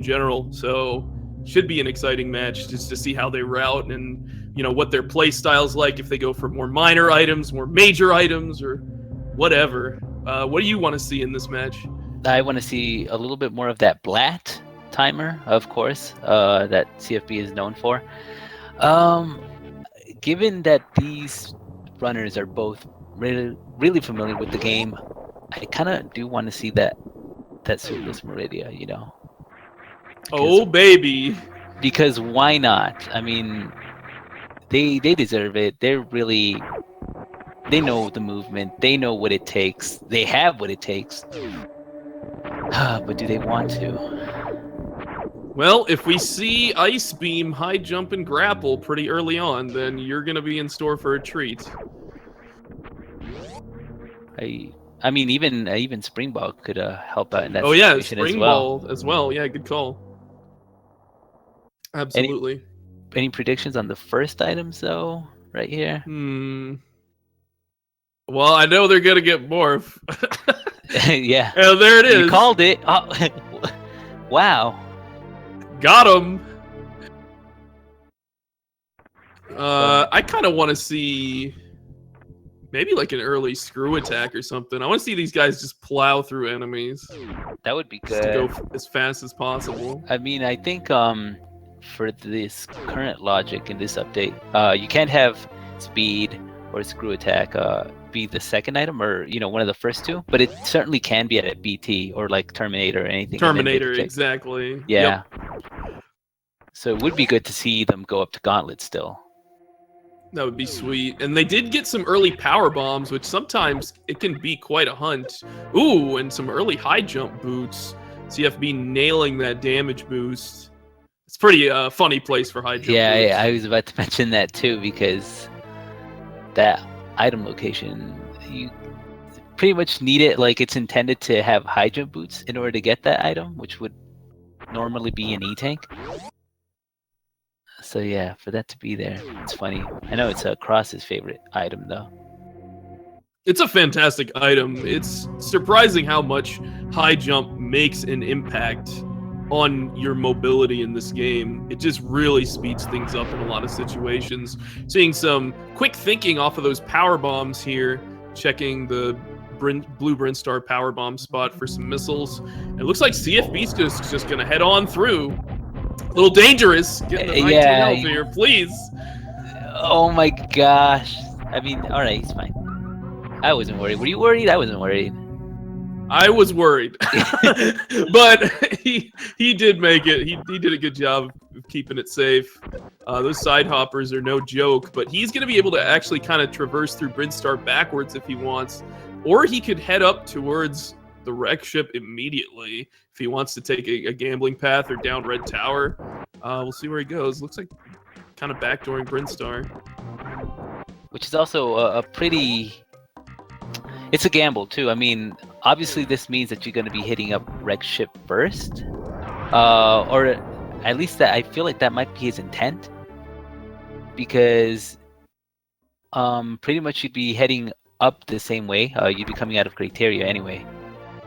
general. So should be an exciting match just to see how they route and what their play style's like, if they go for more minor items, more major items, or whatever. What do you want to see in this match? I want to see a little bit more of that Blat timer, of course, that CFB is known for. Given that these runners are both really, really familiar with the game, I kind of do want to see that Suitless Meridia, Oh, baby. Because why not? I mean, they deserve it. They know the movement. They know what it takes. They have what it takes. But do they want to? Well, if we see Ice Beam, High Jump, and Grapple pretty early on, then you're going to be in store for a treat. I mean, even Spring Ball could help out in that situation as well. Spring Ball as well. Yeah, good call. Absolutely. Any predictions on the first items, though, right here? Well, I know they're going to get Morph. Yeah. Oh, there it is. You called it. Oh, wow. Got him. I kind of want to see maybe like an early screw attack or something. I want to see these guys just plow through enemies. That would be good. Just to go as fast as possible. I mean, I think for this current logic in this update, you can't have speed or screw attack be the second item or one of the first two, but it certainly can be at a BT or like Terminator or anything. Terminator, exactly. Yeah. Yep. So it would be good to see them go up to gauntlet still. That would be sweet. And they did get some early power bombs, which sometimes it can be quite a hunt. Ooh, and some early high jump boots. CFB nailing that damage boost. It's pretty funny place for high jump boots. Yeah, I was about to mention that too, because that item location, you pretty much need it like it's intended to have high jump boots in order to get that item, which would normally be an E-tank. So yeah, for that to be there, it's funny. I know it's Cross's favorite item though. It's a fantastic item. It's surprising how much high jump makes an impact on your mobility in this game. It just really speeds things up in a lot of situations. Seeing some quick thinking off of those power bombs here, checking the blue Brinstar power bomb spot for some missiles. It looks like CFB's just going to head on through. A little dangerous. Getting the 19 health here, please. Oh my gosh. I mean, all right, he's fine. I wasn't worried. Were you worried? I wasn't worried. I was worried, but he did make it. He did a good job of keeping it safe. Those side hoppers are no joke, but he's going to be able to actually kind of traverse through Brinstar backwards if he wants, or he could head up towards the wreck ship immediately if he wants to take a gambling path or down Red Tower. We'll see where he goes. Looks like kind of backdooring Brinstar, which is also a pretty. It's a gamble too. I mean, obviously this means that you're going to be hitting up wreck ship first, or at least that I feel like that might be his intent, because pretty much you'd be heading up the same way. You'd be coming out of Criteria anyway.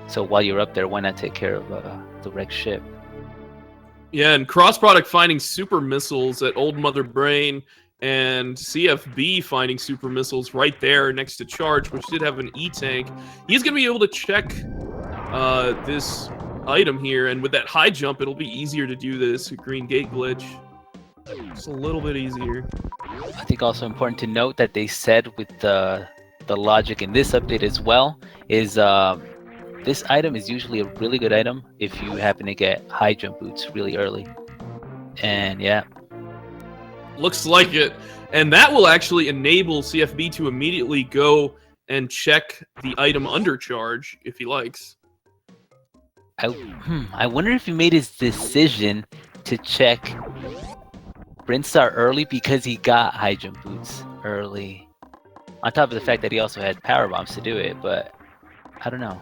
So while you're up there, why not take care of the wreck ship? Yeah, and cross-product finding super missiles at Old Mother Brain, and CFB finding super missiles right there next to Charge, which did have an E-tank. He's going to be able to check this item here, and with that high jump, it'll be easier to do this green gate glitch. Just a little bit easier. I think also important to note that they said with the logic in this update as well is this item is usually a really good item if you happen to get high jump boots really early. And yeah. Looks like it. And that will actually enable CFB to immediately go and check the item under Charge if he likes. I wonder if he made his decision to check Brinstar early because he got high jump boots early. On top of the fact that he also had power bombs to do it, but I don't know.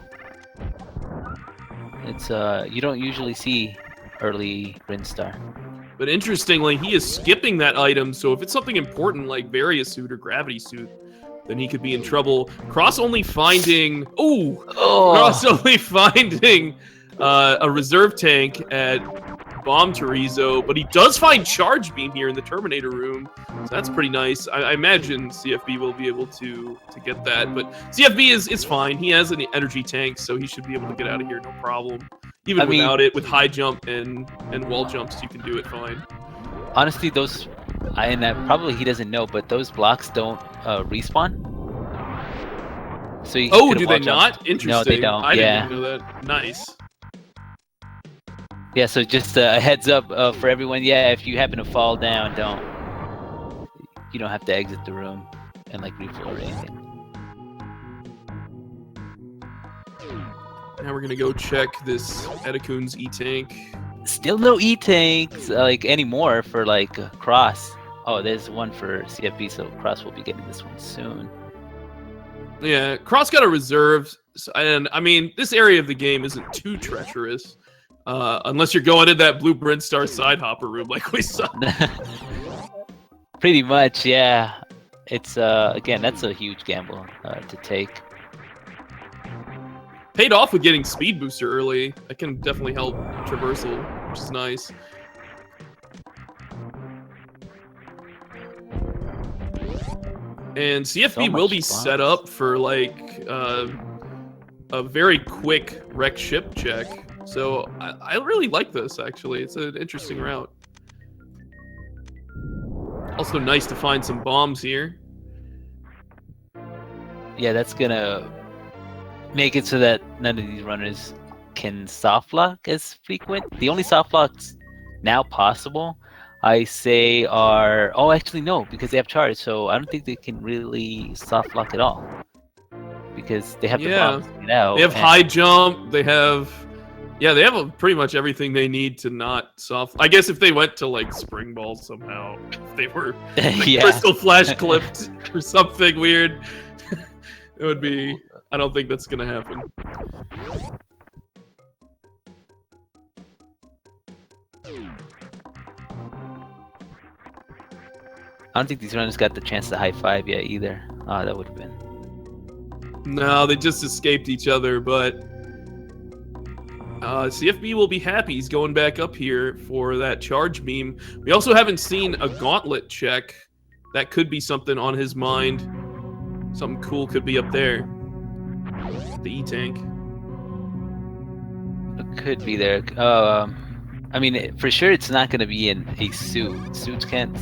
It's you don't usually see early Brinstar. But interestingly, he is skipping that item, so if it's something important like Varia Suit or Gravity Suit, then he could be in trouble. Cross only finding... Cross only finding a reserve tank at Bomb Chorizo, but he does find Charge Beam here in the Terminator room, so that's pretty nice. I imagine CFB will be able to get that, but CFB is fine. He has an energy tank, so he should be able to get out of here no problem. Even without it, with high jump and wall jumps, you can do it fine. Honestly, those, and probably he doesn't know, but those blocks don't respawn. So you do they not? Interesting. No, they don't. I didn't know that. Nice. Yeah, so just a heads up for everyone. Yeah, if you happen to fall down, you don't have to exit the room and like refill or anything. Now we're gonna go check this Edakun's E-Tank. Still no E-Tanks like anymore for like Cross. Oh, there's one for CFB, so Cross will be getting this one soon. Yeah, Cross got a reserve, and I mean, this area of the game isn't too treacherous. Unless you're going in that blue Brinstar side hopper room like we saw. Pretty much, yeah. It's, again, that's a huge gamble to take. Paid off with getting Speed Booster early. That can definitely help traversal, which is nice. And CFB will be set up for, like, a very quick wreck ship check. So I really like this, actually. It's an interesting route. Also nice to find some bombs here. Yeah, that's gonna make it so that none of these runners can soft lock as frequent. The only soft locks now possible, I say, are... Oh, actually, no, because they have charge, so I don't think they can really soft lock at all. Because they have the bombs to get out. They have high jump, they have... Yeah, they have pretty much everything they need to not soft... I guess if they went to, like, Spring Ball somehow, if they were like, Crystal Flash clipped or something weird, it would be... I don't think that's gonna happen. I don't think these runners got the chance to high five yet either. Oh, that would have been... No, they just escaped each other, but... CFB will be happy. He's going back up here for that charge beam. We also haven't seen a gauntlet check. That could be something on his mind. Something cool could be up there. The E-Tank. It could be there. I mean, for sure it's not going to be in a suit. Suits can't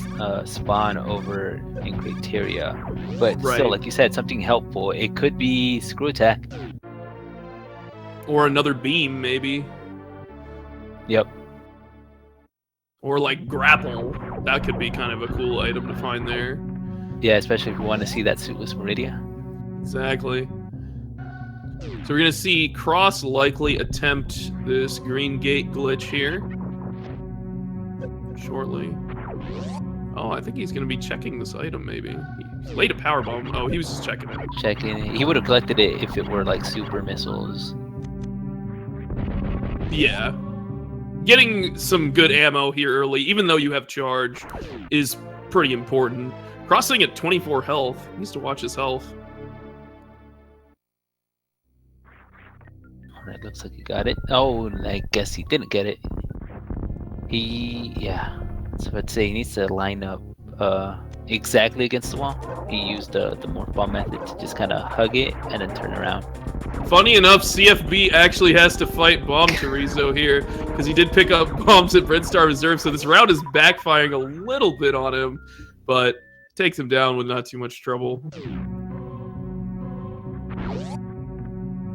spawn over in criteria. But still, like you said, something helpful. It could be screw attack. Or another beam, maybe. Yep. Or like grapple. That could be kind of a cool item to find there. Yeah, especially if you want to see that Suitless Meridia. Exactly. So we're going to see Cross likely attempt this green gate glitch here. Shortly. Oh, I think he's going to be checking this item, maybe. He laid a power bomb. Oh, he was just checking it. Checking it. He would have collected it if it were like super missiles. Yeah. Getting some good ammo here early, even though you have charge, is pretty important. Crossing at 24 health. He needs to watch his health. Alright, looks like he got it. Oh, I guess he didn't get it. Yeah. So I'd say he needs to line up exactly against the wall. He used the morph method to just kind of hug it and then turn around. Funny enough, CFB actually has to fight Bomb Chorizo here because he did pick up bombs at Brinstar Reserve, so this round is backfiring a little bit on him, but takes him down with not too much trouble.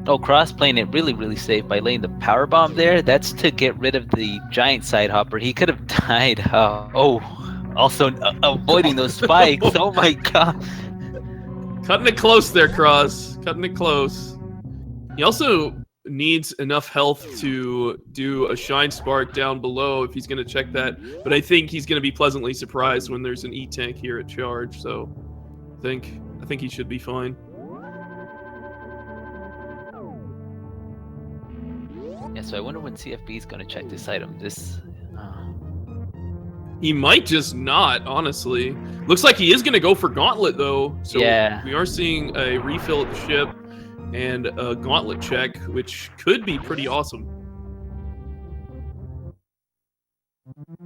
Oh, Cross playing it really, really safe by laying the power bomb there. That's to get rid of the giant side hopper. He could have died. Also avoiding those spikes. Oh my god. Cutting it close there, Cross. Cutting it close. He also needs enough health to do a Shine Spark down below if he's going to check that. But I think he's going to be pleasantly surprised when there's an E-Tank here at charge. So I think he should be fine. Yeah, so I wonder when CFB is going to check this item. He might just not, honestly. Looks like he is going to go for Gauntlet, though. So yeah. We are seeing a refill at the ship and a Gauntlet check, which could be pretty awesome.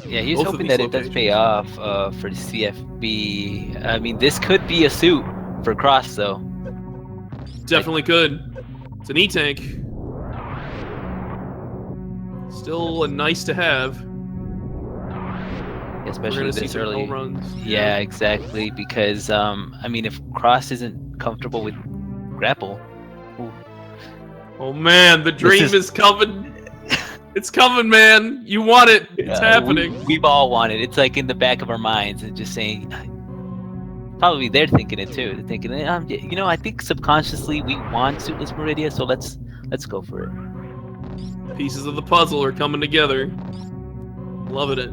Yeah, he's Both of hoping these that it does pay locations. off for CFB. I mean, this could be a suit for Cross, though. Definitely could. It's an E-tank. Still a nice to have. Especially We're gonna see this some early. home runs. Yeah, exactly. Because I mean, if Cross isn't comfortable with grapple, ooh, Oh man, the dream is coming. It's coming, man. You want it. It's happening. we've all wanted. It's like in the back of our minds, and just saying. Probably they're thinking it too. They're thinking, you know, I think subconsciously we want Suitless Meridia, so let's go for it. Pieces of the puzzle are coming together. Loving it.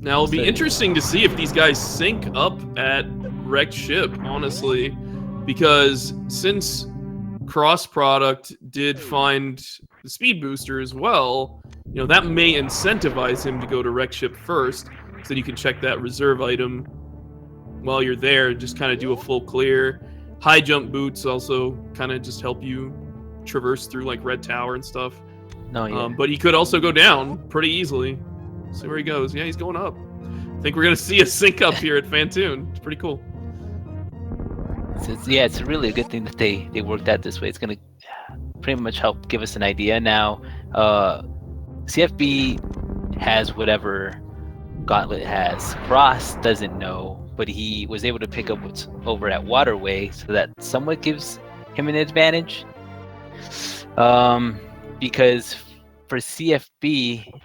Now it'll be interesting to see if these guys sync up at wrecked ship, honestly, because since Cross Product did find the speed booster as well, you know, that may incentivize him to go to wrecked ship first, so that you can check that reserve item while you're there, just kind of do a full clear. High jump boots also kind of just help you traverse through like Red Tower and stuff. No, yeah. But he could also go down pretty easily. See where he goes. Yeah, he's going up. I think we're going to see a sync up here at Fantoon. It's pretty cool. It's really a good thing that they worked out this way. It's going to pretty much help give us an idea. Now, CFB has whatever Gauntlet has. Cross doesn't know, but he was able to pick up what's over at Waterway, so that somewhat gives him an advantage. Because for CFB,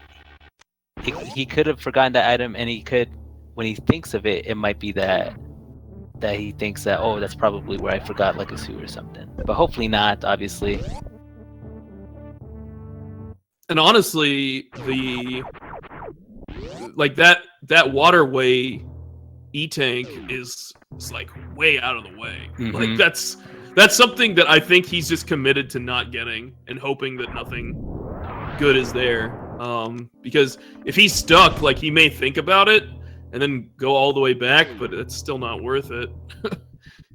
he could have forgotten that item, and he could, when he thinks of it, it might be that he thinks that, oh, that's probably where I forgot like a suit or something. But hopefully not, obviously. And honestly, that Waterway E-tank is like way out of the way. Mm-hmm. Like that's something that I think he's just committed to not getting and hoping that nothing good is there. Because if he's stuck, like, he may think about it and then go all the way back, but it's still not worth it.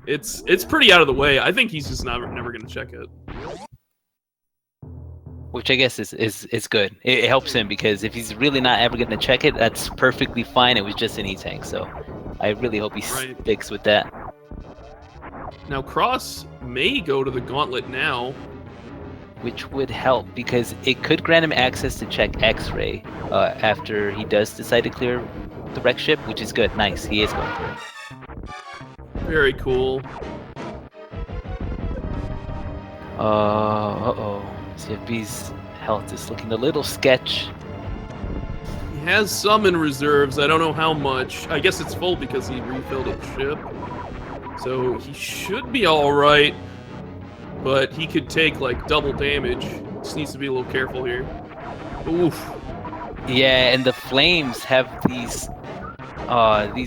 It's pretty out of the way. I think he's just never going to check it. Which I guess is good. It helps him, because if he's really not ever going to check it, that's perfectly fine. It was just an E-tank, so I really hope he sticks with that. Now, Cross may go to the Gauntlet now. Which would help, because it could grant him access to check X-ray after he does decide to clear the wreck ship, which is good. Nice, he is going for it. Very cool. Uh-oh. CFB's health is looking a little sketch. He has some in reserves. I don't know how much. I guess it's full because he refilled at the ship. So he should be all right. But he could take like double damage. Just needs to be a little careful here. Oof. Yeah, and the flames have these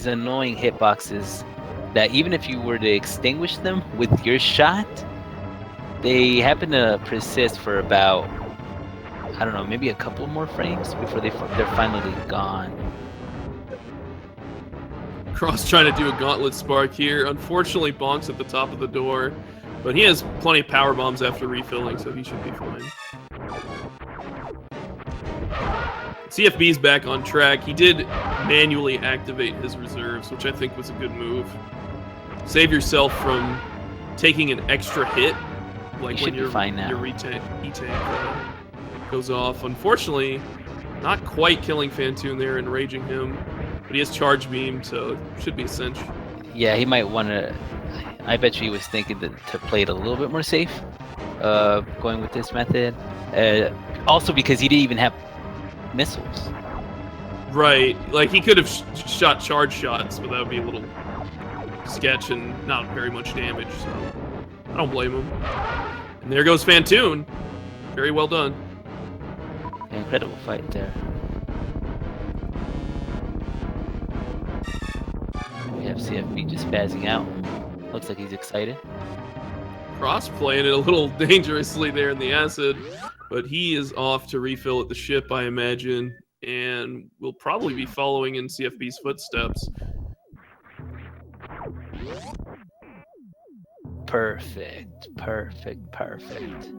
annoying hitboxes that even if you were to extinguish them with your shot, they happen to persist for about, I don't know, maybe a couple more frames before they're finally gone. Cross trying to do a gauntlet spark here. Unfortunately, bonks at the top of the door. But he has plenty of power bombs after refilling, so he should be fine. CFB's back on track. He did manually activate his reserves, which I think was a good move. Save yourself from taking an extra hit, like when your E-tank goes off. Unfortunately, not quite killing Fantoon there and raging him, but he has charge beam, so should be a cinch. Yeah, he might want to. I bet you he was thinking to play it a little bit more safe, going with this method. Also because he didn't even have missiles. Right, like he could have shot charge shots, but that would be a little sketch and not very much damage, so I don't blame him. And there goes Fantoon. Very well done. Incredible fight there. We have CFB just spazzing out. Looks like he's excited. Cross playing it a little dangerously there in the acid, but he is off to refill at the ship, I imagine, and will probably be following in CFB's footsteps. Perfect.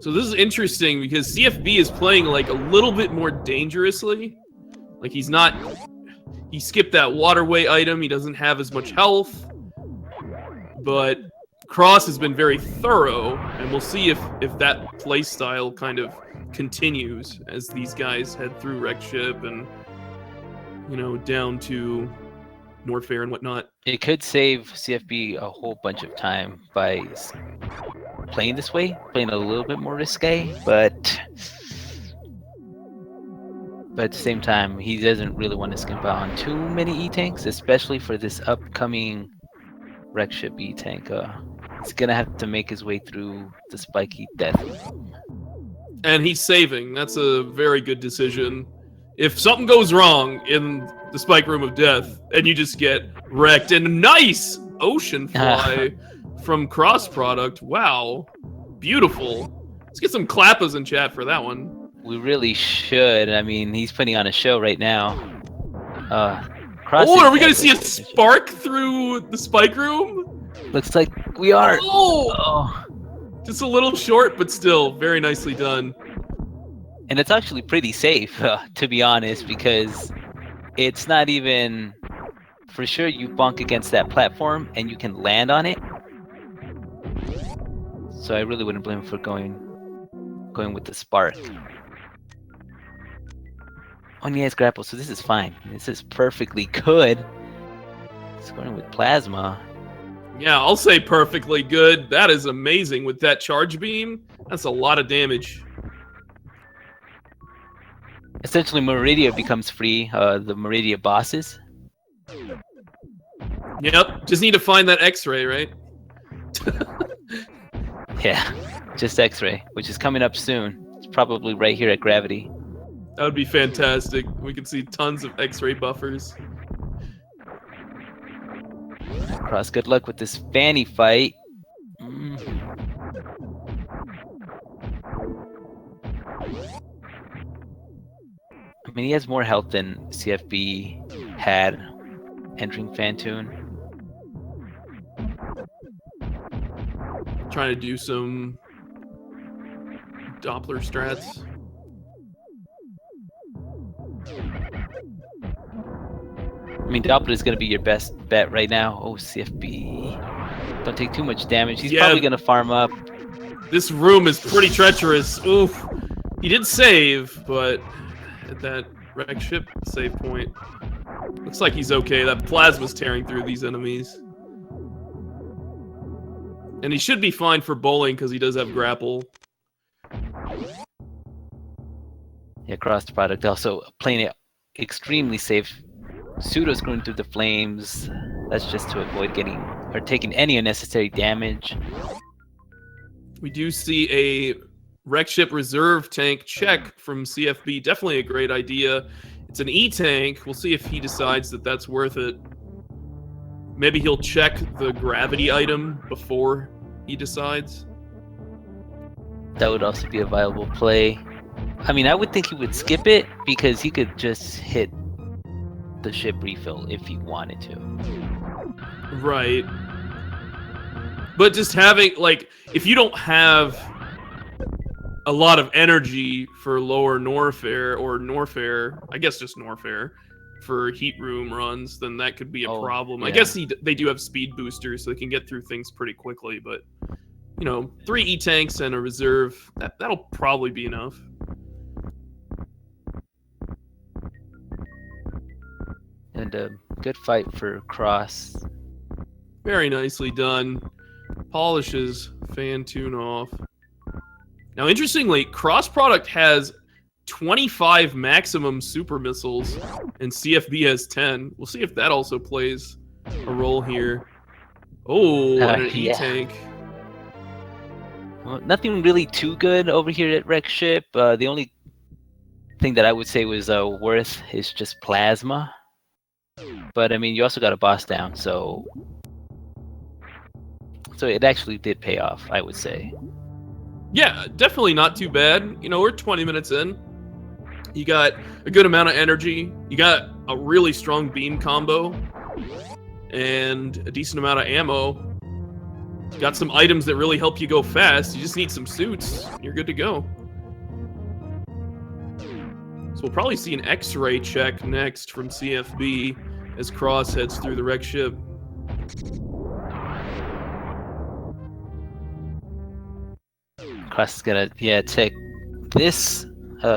So this is interesting because CFB is playing like a little bit more dangerously. Like he skipped that waterway item. He doesn't have as much health. But Cross has been very thorough, and we'll see if that playstyle kind of continues as these guys head through Wreck Ship and, you know, down to Norfair and whatnot. It could save CFB a whole bunch of time by playing this way, playing a little bit more risque, but at the same time, he doesn't really want to skimp out on too many E-tanks, especially for this upcoming Wreck Ship E-tank. He's gonna have to make his way through the spiky death room. And he's saving. That's a very good decision. If something goes wrong in the spike room of death, and you just get wrecked, and nice ocean fly from crossproduct. Wow, beautiful. Let's get some clappers in chat for that one. We really should. I mean, he's putting on a show right now. Are we gonna see a spark through the spike room? Looks like we are. Oh, just a little short, but still very nicely done. And it's actually pretty safe, to be honest, because it's not even for sure you bonk against that platform and you can land on it. So I really wouldn't blame him for going with the spark. Oh, and he has grapple, so this is fine. This is perfectly good. Scoring with plasma. Yeah, I'll say perfectly good. That is amazing with that charge beam. That's a lot of damage. Essentially, Meridia becomes free. The Meridia bosses. Yep, just need to find that X-ray, right? Yeah, just X-ray, which is coming up soon. It's probably right here at Gravity. That would be fantastic. We can see tons of X-ray buffers. Cross, good luck with this Fanny fight. I mean, he has more health than CFB had entering Fantoon. Trying to do some Doppler strats. I mean, Doppler is going to be your best bet right now. Oh, CFB. Don't take too much damage. He's probably going to farm up. This room is pretty treacherous. Oof. He did save, but at that Wreck Ship save point, looks like he's okay. That plasma's tearing through these enemies. And he should be fine for bowling because he does have grapple. Yeah, crossproduct also playing it extremely safe. Pseudo's going through the flames. That's just to avoid getting or taking any unnecessary damage. We do see a Wreck Ship reserve tank check from CFB. Definitely a great idea. It's an E-tank. We'll see if he decides that that's worth it. Maybe he'll check the gravity item before he decides. That would also be a viable play. I mean, I would think he would skip it because he could just hit the ship refill if he wanted to. Right. But just having, like, if you don't have a lot of energy for lower Norfair or Norfair, I guess just Norfair, for heat room runs, then that could be a problem. Yeah. I guess they do have speed boosters, so they can get through things pretty quickly, but, you know, 3 E-tanks and a reserve, that'll probably be enough. And a good fight for Cross. Very nicely done. Polishes Fantoon off. Now, interestingly, crossproduct has 25 maximum super missiles, and CFB has 10. We'll see if that also plays a role here. Oh, and an E-tank. Well, nothing really too good over here at Wreck Ship. The only thing that I would say was worth is just plasma. But I mean, you also got a boss down, so it actually did pay off, I would say. Yeah, definitely not too bad. You know, we're 20 minutes in. You got a good amount of energy. You got a really strong beam combo and a decent amount of ammo. Got some items that really help you go fast. You just need some suits. You're good to go. So we'll probably see an X-ray check next from CFB as Cross heads through the wreck ship. Cross is gonna check this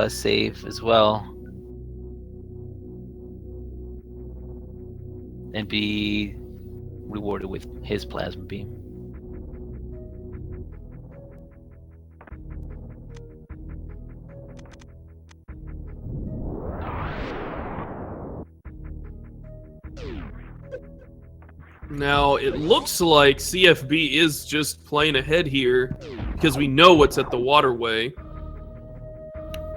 save as well. And be rewarded with his plasma beam. Now, it looks like CFB is just playing ahead here because we know what's at the waterway.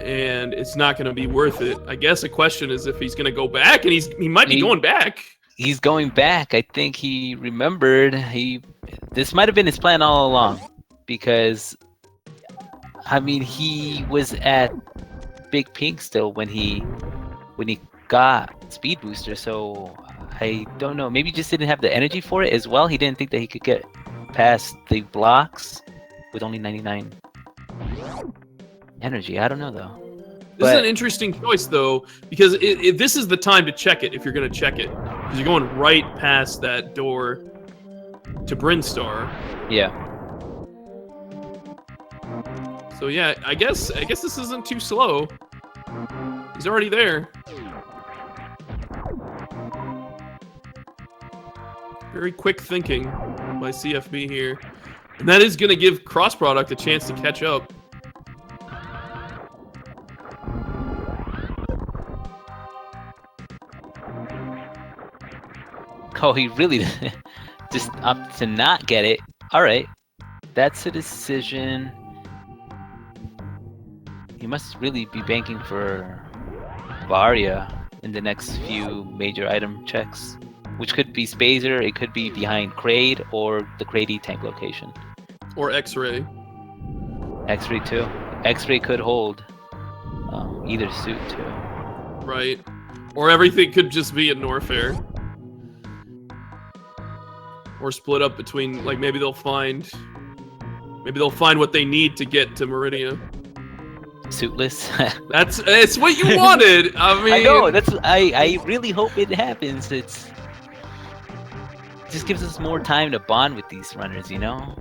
And it's not going to be worth it. I guess the question is if he's going to go back, and he might be going back. He's going back. I think he remembered. This might have been his plan all along, because I mean he was at Big Pink still when he got Speed Booster. So I don't know. Maybe he just didn't have the energy for it as well. He didn't think that he could get past the blocks with only 99 energy. I don't know though. This is an interesting choice, though, because this is the time to check it if you're going to check it. Because you're going right past that door to Brinstar. Yeah. So, yeah, I guess this isn't too slow. He's already there. Very quick thinking by CFB here. And that is going to give crossproduct a chance to catch up. Oh, he really just opted to not get it. All right, that's a decision. He must really be banking for Varia in the next few major item checks, which could be Spazer, it could be behind Kraid, or the Kraid tank location. Or X-Ray. X-Ray too. X-Ray could hold either suit too. Right. Or everything could just be in Norfair. Or split up between, like, maybe they'll find what they need to get to Meridia. Suitless. It's what you wanted. I mean, I know. I really hope it happens. It just gives us more time to bond with these runners, you know.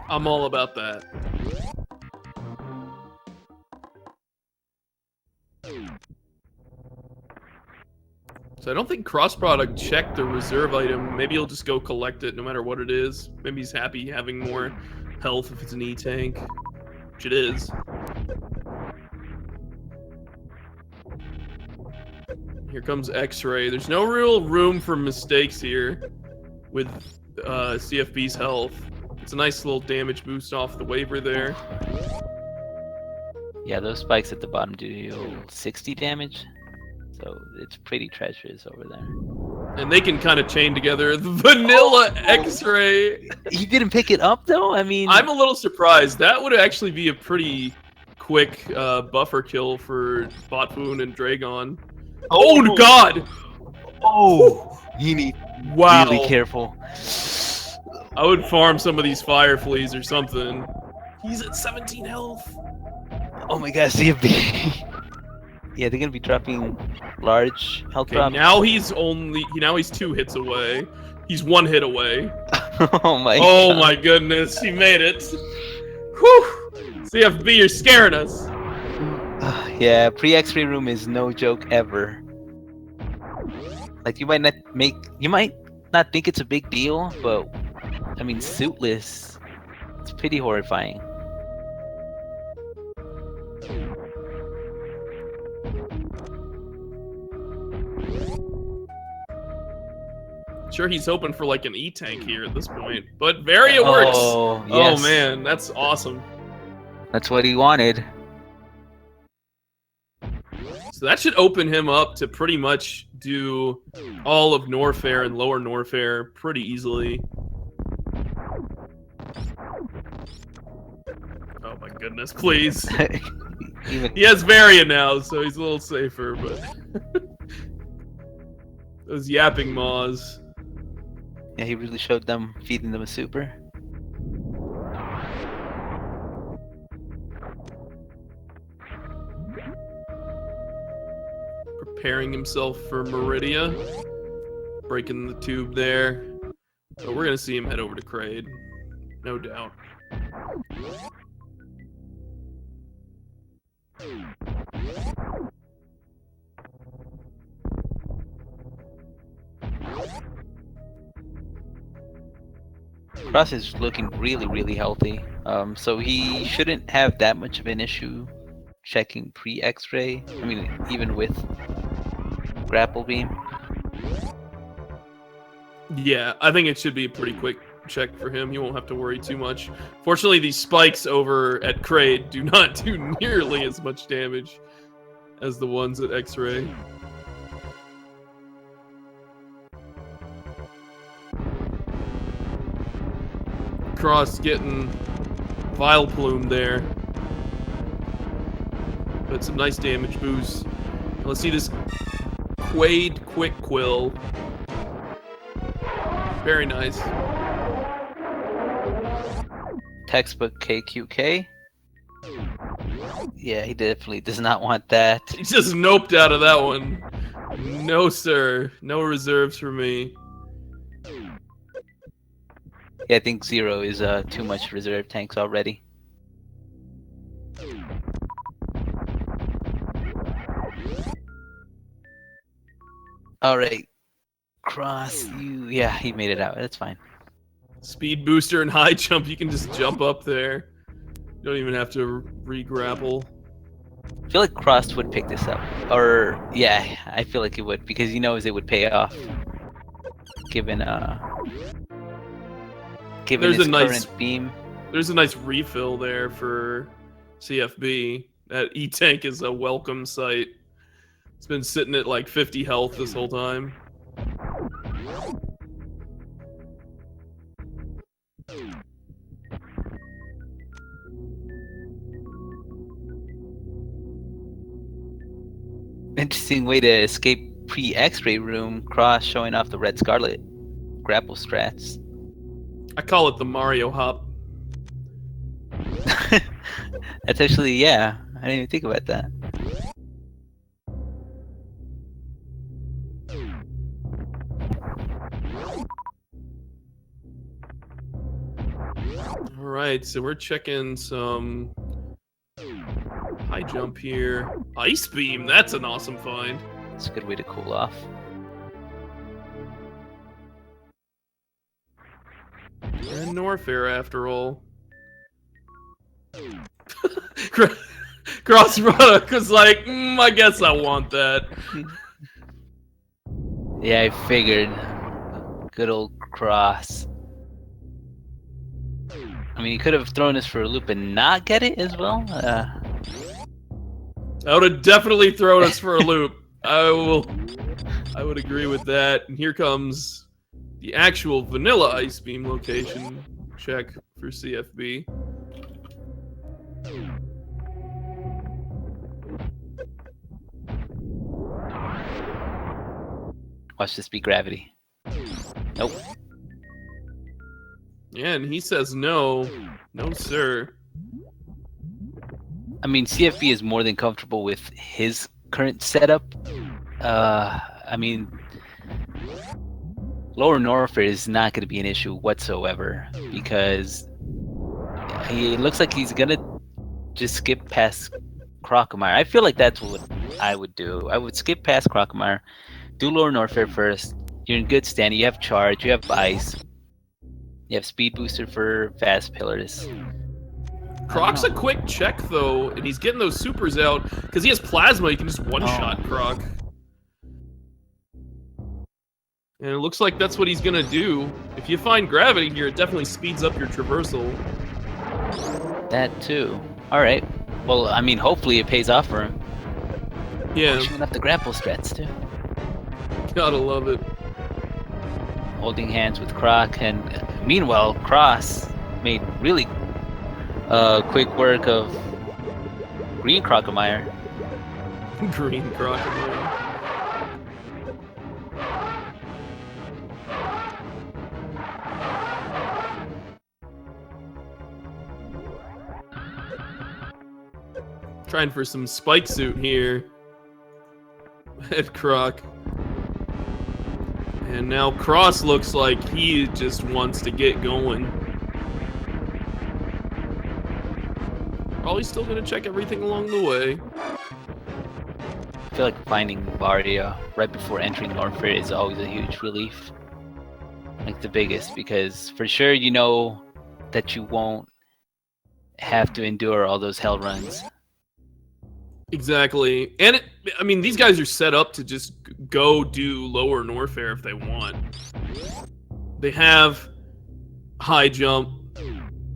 I'm all about that. So I don't think crossproduct checked the reserve item. Maybe he'll just go collect it no matter what it is. Maybe he's happy having more health if it's an E-tank, which it is. Here comes X-Ray. There's no real room for mistakes here with CFB's health. It's a nice little damage boost off the waiver there. Yeah, those spikes at the bottom do 60 damage. So it's pretty treacherous over there. And they can kind of chain together. Vanilla X-Ray. He didn't pick it up though? I mean, I'm a little surprised. That would actually be a pretty quick buffer kill for botwoon and Dragon. Oh God! Oh, you need really careful. I would farm some of these fire fleas or something. He's at 17 health. Oh my God, CFB. Yeah, they're gonna be dropping large health drops. Now he's 2 hits away. He's 1 hit away. Oh my goodness, he made it. Whew! CFB, you're scaring us. Yeah, pre-X-ray room is no joke ever. Like you might not think it's a big deal, but I mean, suitless, it's pretty horrifying. Sure, he's hoping for like an E-tank here at this point, but Varia works. Oh, yes. Oh man, that's awesome. That's what he wanted. So that should open him up to pretty much do all of Norfair and lower Norfair pretty easily. Oh my goodness, please. He has Varia now, so he's a little safer, but those yapping maws. Yeah, he really showed them, feeding them a super. Preparing himself for Meridia. Breaking the tube there. But we're gonna see him head over to Kraid. No doubt. Cross is looking really healthy. So he shouldn't have that much of an issue checking pre-X-ray. I mean, even with grapple beam. Yeah, I think it should be a pretty quick check for him. He won't have to worry too much. Fortunately, these spikes over at Kraid do not do nearly as much damage as the ones at X-ray. Cross getting Vileplume there. But some nice damage boost. Let's see this Quaid Quick Quill. Very nice. Textbook KQK. Yeah, he definitely does not want that. He just noped out of that one. No, sir. No reserves for me. Yeah, I think 0 is too much reserve tanks already. Alright. Cross, you... Yeah, he made it out. That's fine. Speed booster and high jump, you can just jump up there. You don't even have to re-grapple. I feel like Cross would pick this up. Or, yeah, I feel like it would, because he knows it would pay off. Given his current beam. There's a nice refill there for CFB. That E-Tank is a welcome sight. It's been sitting at like 50 health this whole time. Interesting way to escape pre-X-ray room. Cross showing off the red scarlet grapple strats. I call it the Mario hop. That's actually, yeah, I didn't even think about that. Alright, so we're checking some high jump here. Ice Beam, that's an awesome find. It's a good way to cool off. And Norfair after all. Cross product was like, I guess I want that. Yeah, I figured. Good old Cross. I mean, he could have thrown us for a loop and not get it as well. I would have definitely thrown us for a loop. I would agree with that. And here comes the actual vanilla Ice Beam location check for CFB. Watch this be gravity. Nope. Yeah, and he says no. No, sir. I mean, CFB is more than comfortable with his current setup. I mean, lower Norfair is not going to be an issue whatsoever because he looks like he's going to just skip past Crocomire. I feel like that's what I would do. I would skip past Crocomire, do lower Norfair first. You're in good standing. You have charge. You have ice. You have speed booster for fast pillars. Croc's a quick check though, and he's getting those supers out because he has plasma. He can just one-shot Croc. And it looks like that's what he's gonna do. If you find gravity here, it definitely speeds up your traversal. That too. All right. Well, I mean, hopefully it pays off for him. Yeah. Showing up the grapple strats too. Gotta love it. Holding hands with Croc, and meanwhile, Cross made really quick work of Green Crocomire. Green Crocomire. Trying for some spike suit here at Croc. And now Cross looks like he just wants to get going. Probably still gonna check everything along the way. I feel like finding Meridia right before entering Norfair is always a huge relief. Like the biggest, because for sure you know that you won't have to endure all those hell runs. Exactly. And I mean, these guys are set up to just go do lower Norfair if they want. They have high jump.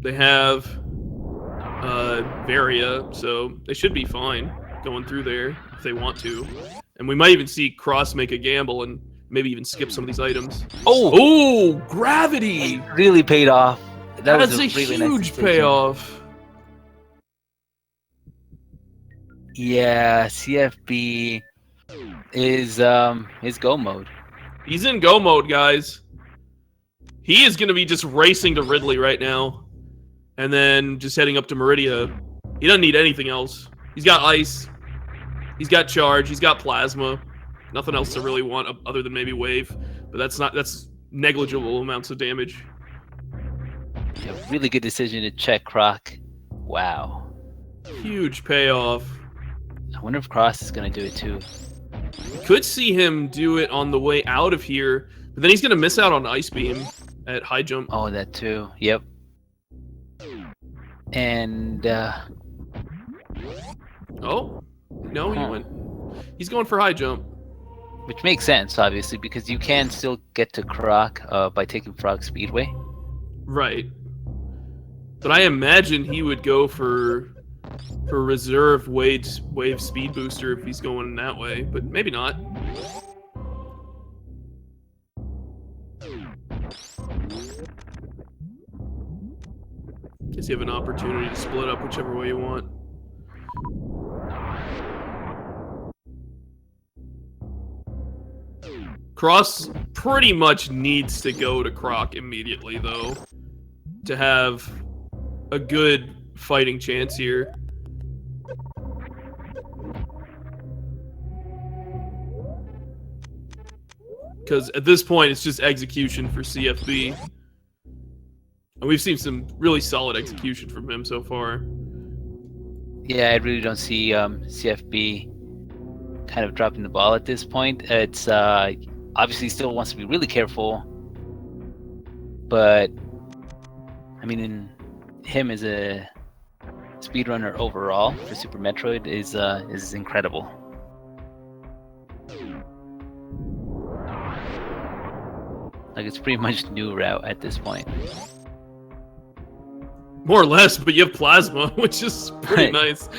They have Varia, so they should be fine going through there if they want to. And we might even see Cross make a gamble and maybe even skip some of these items. Oh, gravity! It really paid off. That's was a really huge nice payoff. Yeah, CFB is go mode. He's in go mode, guys. He is going to be just racing to Ridley right now. And then just heading up to Meridia. He doesn't need anything else. He's got ice. He's got charge. He's got plasma. Nothing else to really want other than maybe wave. But that's negligible amounts of damage. Yeah, really good decision to check Croc. Wow. Huge payoff. I wonder if Cross is going to do it too. Could see him do it on the way out of here. But then he's going to miss out on Ice Beam at high jump. Oh, that too. Yep. And oh, no, he's going for high jump. Which makes sense, obviously, because you can still get to Croc by taking Frog Speedway. Right. But I imagine he would go for reserve wave speed booster if he's going that way, but maybe not. Guess you have an opportunity to split up whichever way you want. Cross pretty much needs to go to Croc immediately, though, to have a good fighting chance here. Because at this point, it's just execution for CFB. And we've seen some really solid execution from him so far. Yeah, I really don't see CFB kind of dropping the ball at this point. It's obviously still wants to be really careful, but I mean, him as a speedrunner overall for Super Metroid is incredible. Like, it's pretty much new route at this point. More or less, but you have plasma, which is pretty nice.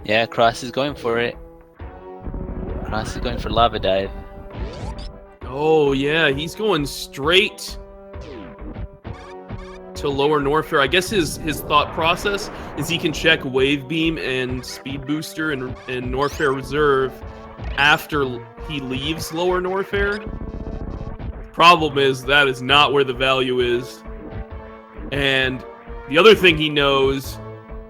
Yeah, Cross is going for it. Cross is going for Lava Dive. Oh, yeah, he's going straight to lower Norfair. I guess his thought process is he can check Wave Beam and Speed Booster and Norfair Reserve after he leaves lower Norfair. Problem is, that is not where the value is. And the other thing he knows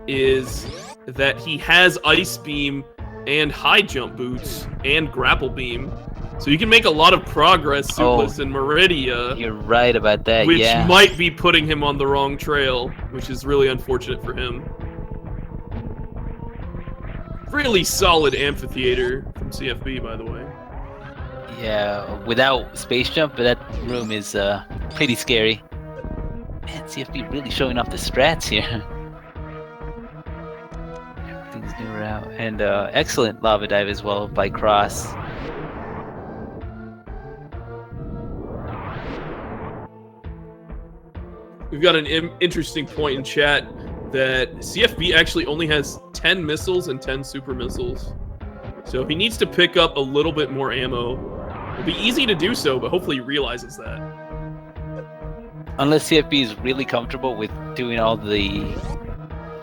is that he has Ice Beam and High Jump Boots and Grapple Beam. So you can make a lot of progress, Suitless and Meridia. You're right about that, which yeah. might be putting him on the wrong trail, which is really unfortunate for him. Really solid amphitheater from CFB, by the way. Yeah, without Space Jump, but that room is pretty scary. Man, CFB really showing off the strats here. Everything's new route. And excellent Lava Dive as well by Cross. We've got an interesting point in chat that CFB actually only has 10 missiles and 10 super missiles. So he needs to pick up a little bit more ammo. It'll be easy to do so, but hopefully he realizes that. Unless CFB is really comfortable with doing all the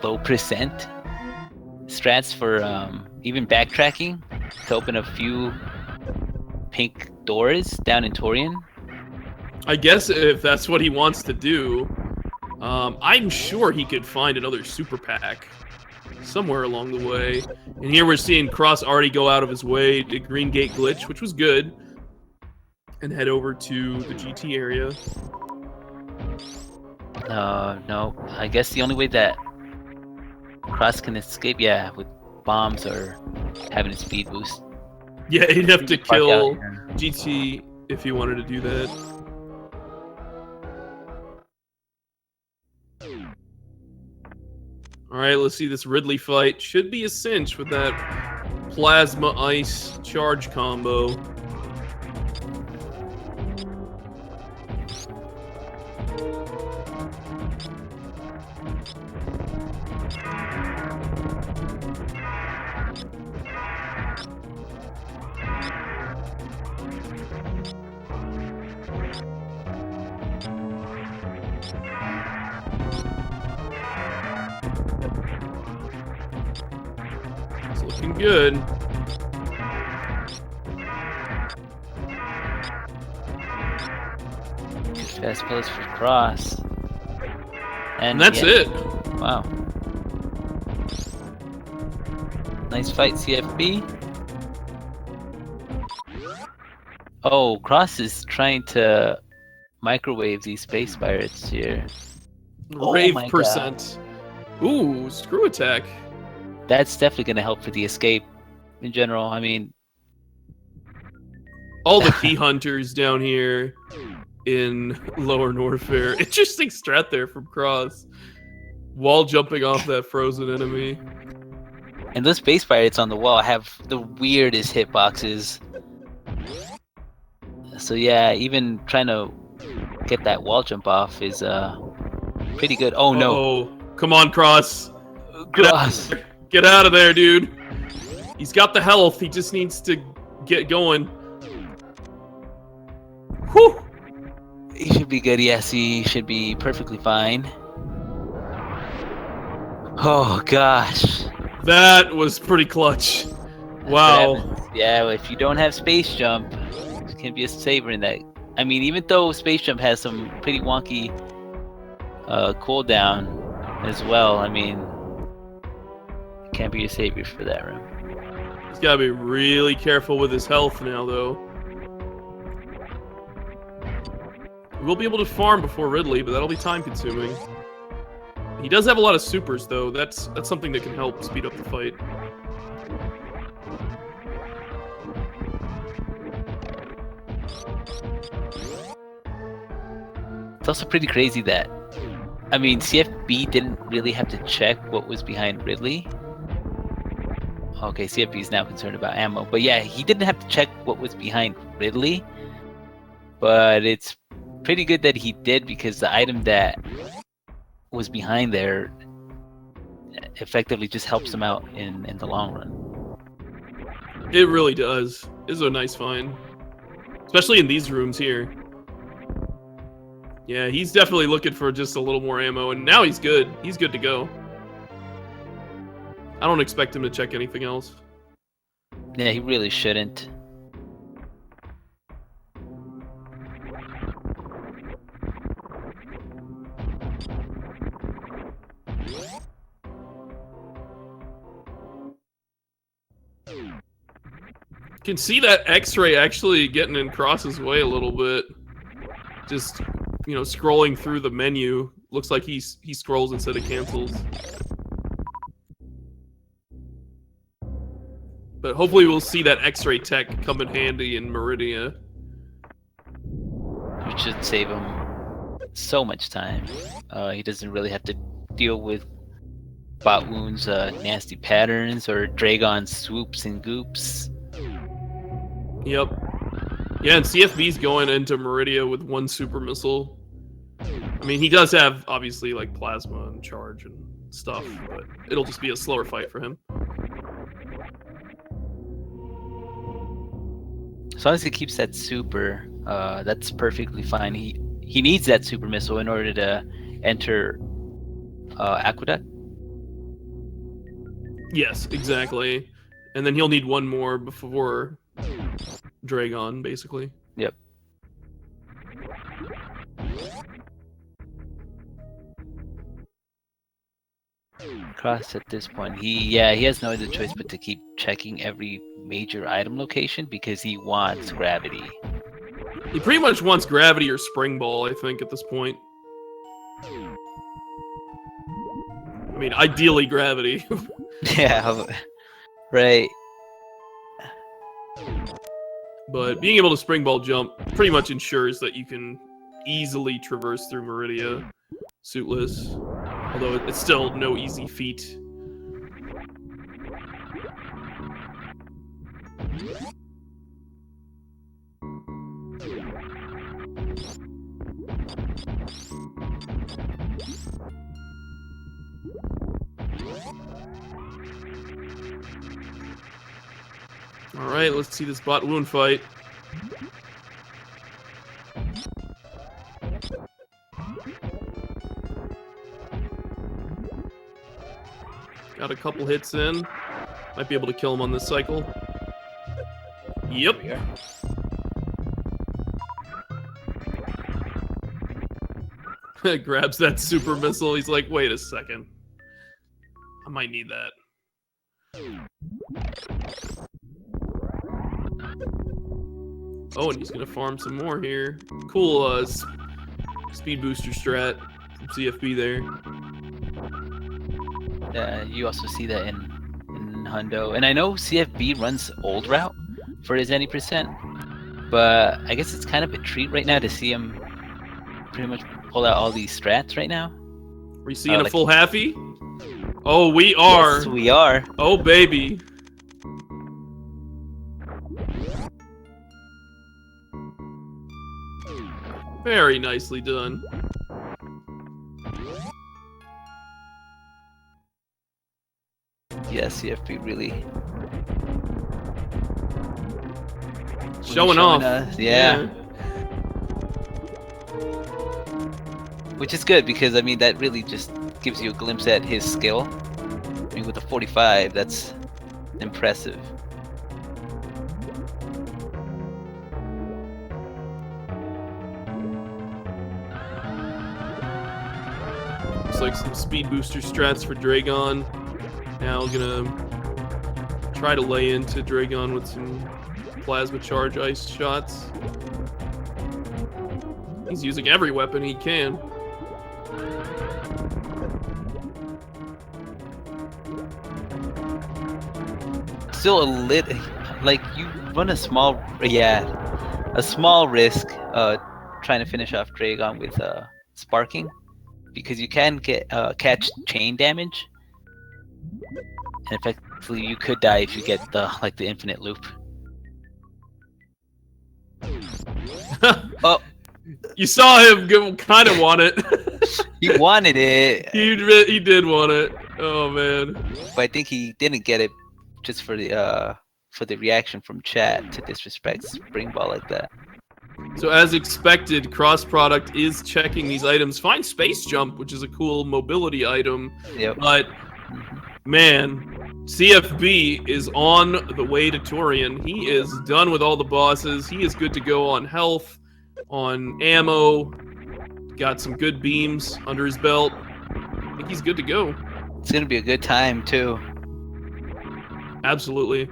low percent strats for even backtracking to open a few pink doors down in Torian? I guess if that's what he wants to do, I'm sure he could find another super pack somewhere along the way. And here we're seeing Cross already go out of his way to Green Gate glitch, which was good, and head over to the GT area. No. I guess the only way that Cross can escape, yeah, with bombs or having a speed boost. Yeah, he'd have to kill GT if he wanted to do that. Alright, let's see this Ridley fight. Should be a cinch with that plasma ice charge combo. It's looking good. Fast pulls for Cross. And that's it. Wow. Nice fight, CFB. Oh, Cross is trying to microwave these space pirates here. Rave my percent. Ooh, screw attack. That's definitely going to help for the escape in general. I mean, all the key hunters down here in Lower Norfair. Interesting strat there from Cross. Wall jumping off that frozen enemy. And those space pirates on the wall have the weirdest hitboxes. So yeah, even trying to get that wall jump off is pretty good. Oh no. Oh, come on, Cross. Cross. Get out of there, dude. He's got the health. He just needs to get going. Whew. He should be good. Yes, he should be perfectly fine. Oh gosh. That was pretty clutch. Wow. Yeah, well, if you don't have space jump, it can be a saver in that. I mean, even though space jump has some pretty wonky cooldown as well, I mean, it can't be a savior for that room. He's got to be really careful with his health now, though. We'll be able to farm before Ridley, but that'll be time-consuming. He does have a lot of supers, though. That's something that can help speed up the fight. It's also pretty crazy that, I mean, CFB didn't really have to check what was behind Ridley. Okay, CFB is now concerned about ammo. But yeah, he didn't have to check what was behind Ridley. But it's pretty good that he did, because the item that was behind there effectively just helps him out in the long run. It really does. It's a nice find. Especially in these rooms here. Yeah, he's definitely looking for just a little more ammo, and now he's good. He's good to go. I don't expect him to check anything else. Yeah, he really shouldn't. Can see that X-ray actually getting in Cross's way a little bit. Just, you know, scrolling through the menu. Looks like he scrolls instead of cancels. But hopefully we'll see that X-ray tech come in handy in Meridia. Which should save him so much time. He doesn't really have to deal with botwoon's nasty patterns or Dragon's swoops and goops. Yep. Yeah, and CFB's going into Meridia with one super missile. I mean, he does have, obviously, like, plasma and charge and stuff, but it'll just be a slower fight for him. As long as he keeps that super, that's perfectly fine. He needs that super missile in order to enter Aqueduct. Yes, exactly. And then he'll need one more before Dragon, basically. Yep. Cross at this point, he has no other choice but to keep checking every major item location because he wants gravity. He pretty much wants gravity or spring ball, I think, at this point. I mean, ideally gravity. Yeah, right. But being able to spring ball jump pretty much ensures that you can easily traverse through Meridia, Suitless. Although it's still no easy feat. Alright, let's see this botwoon fight. Got a couple hits in. Might be able to kill him on this cycle. Yep. Grabs that super missile. He's like, wait a second. I might need that. Oh, and he's gonna farm some more here. Cool speed booster strat from CFB there. You also see that in Hundo. And I know CFB runs old route for his any percent, but I guess it's kind of a treat right now to see him pretty much pull out all these strats right now. Are we seeing a full halfie? Oh, we are. Yes, we are. Oh, baby. Very nicely done. Yeah, CFB really showing off. Yeah. Which is good because I mean that really just gives you a glimpse at his skill. I mean with the 45, that's impressive. Looks like some speed booster strats for Dragon. Now gonna try to lay into Dragon with some plasma charge ice shots. He's using every weapon he can. Still a like you run a small risk trying to finish off Dragon with sparking because you can get catch chain damage. And effectively, you could die if you get the infinite loop. Oh, you saw him kind of want it. He wanted it. He did want it. Oh man. But I think he didn't get it just for the reaction from chat to disrespect spring ball like that. So as expected, cross product is checking these items. Find space jump, which is a cool mobility item. Yep. But man, CFB is on the way to Torian. He is done with all the bosses. He is good to go on health, on ammo. Got some good beams under his belt. I think he's good to go. It's gonna be a good time too. Absolutely.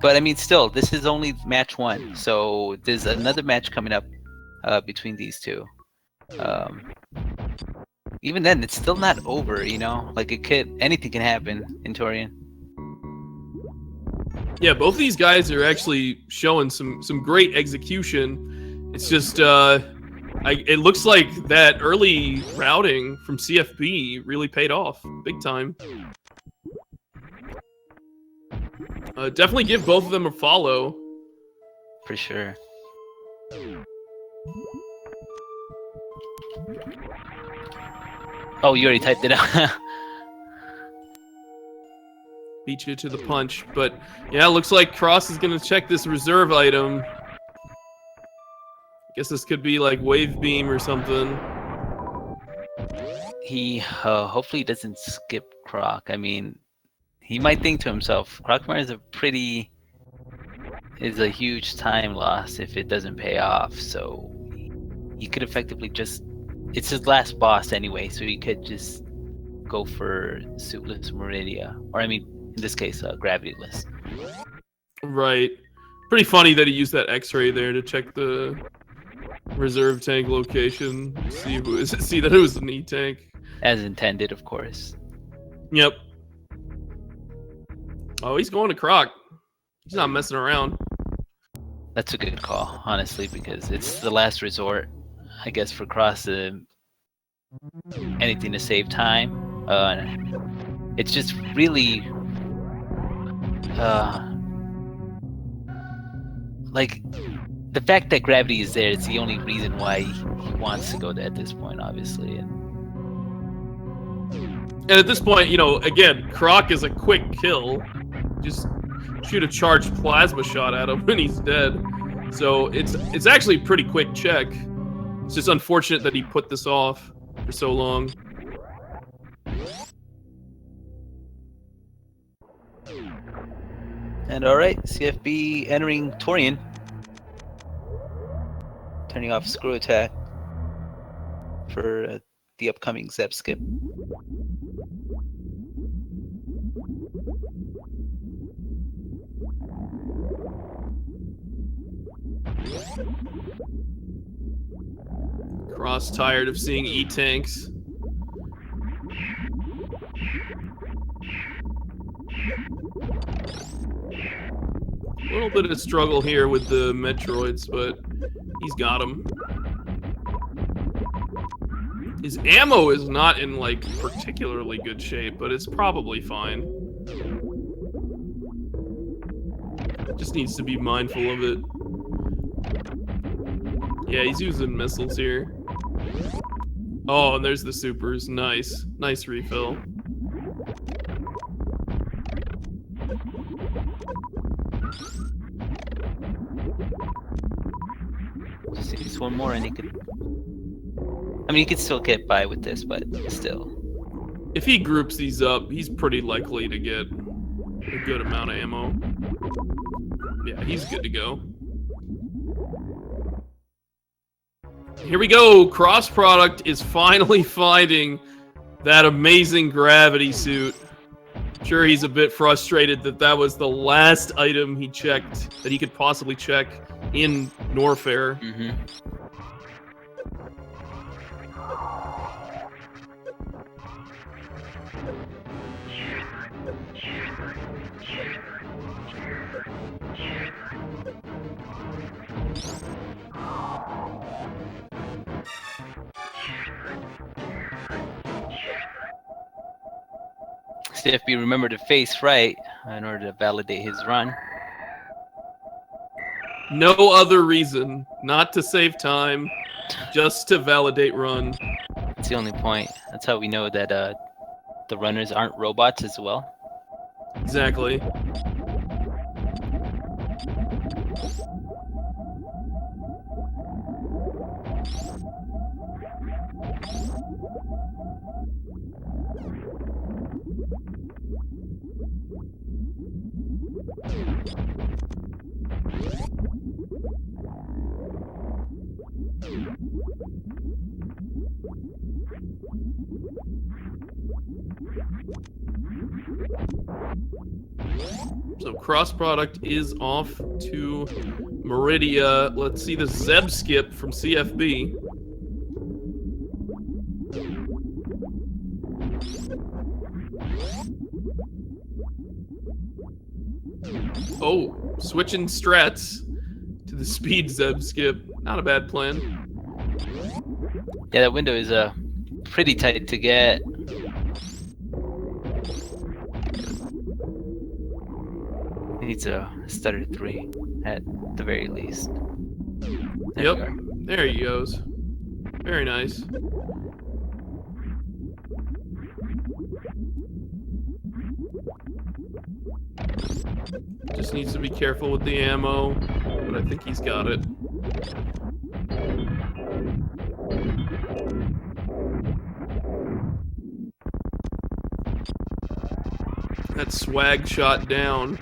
But I mean, still, this is only match 1, so there's another match coming up between these two. Even then, it's still not over, you know. Like anything can happen in Torian. Yeah, both of these guys are actually showing some great execution. It's just it looks like that early routing from CFB really paid off big time. Definitely give both of them a follow. For sure. Oh, you already typed it out. beat you to the punch. But yeah, looks like Cross is gonna check this reserve item. Guess this could be like Wave Beam or something. He hopefully doesn't skip Croc. I mean, he might think to himself, Crocomire is a huge time loss if it doesn't pay off. So he could effectively just, it's his last boss anyway, so he could just go for Suitless Meridia, or I mean, in this case, Gravityless. Right. Pretty funny that he used that X-ray there to check the reserve tank location. See that it was an E-tank. As intended, of course. Yep. Oh, he's going to Croc. He's not messing around. That's a good call, honestly, because it's the last resort, I guess, for Cross. Anything to save time. It's just really like the fact that gravity is there is the only reason why he wants to go there at this point, obviously. And at this point, you know, again, Croc is a quick kill. Just shoot a charged plasma shot at him and he's dead. So it's actually a pretty quick check. It's just unfortunate that he put this off for so long. And alright, CFB entering Torian. Turning off Screw Attack for the upcoming Zeb skip. Cross tired of seeing E-tanks. A little bit of struggle here with the Metroids, but he's got them. His ammo is not in, like, particularly good shape, but it's probably fine. Just needs to be mindful of it. Yeah, he's using missiles here. Oh, and there's the supers. Nice. Nice refill. Just one more and he could... I mean, he could still get by with this, but still. If he groups these up, he's pretty likely to get a good amount of ammo. Yeah, he's good to go. Here we go. Cross Product is finally finding that amazing gravity suit. Sure, he's a bit frustrated that that was the last item he checked, that he could possibly check in Norfair. Mm-hmm. CFB remembered to face right in order to validate his run. No other reason. Not to save time, just to validate run. That's the only point. That's how we know that the runners aren't robots as well. Exactly. So Cross Product is off to Meridia. Let's see the Zeb skip from CFB. Oh, switching strats to the speed Zeb skip. Not a bad plan. Yeah, that window is pretty tight to get. Needs a stutter 3 at the very least. Yep, there he goes. Very nice. Just needs to be careful with the ammo, but I think he's got it. That swag shot down.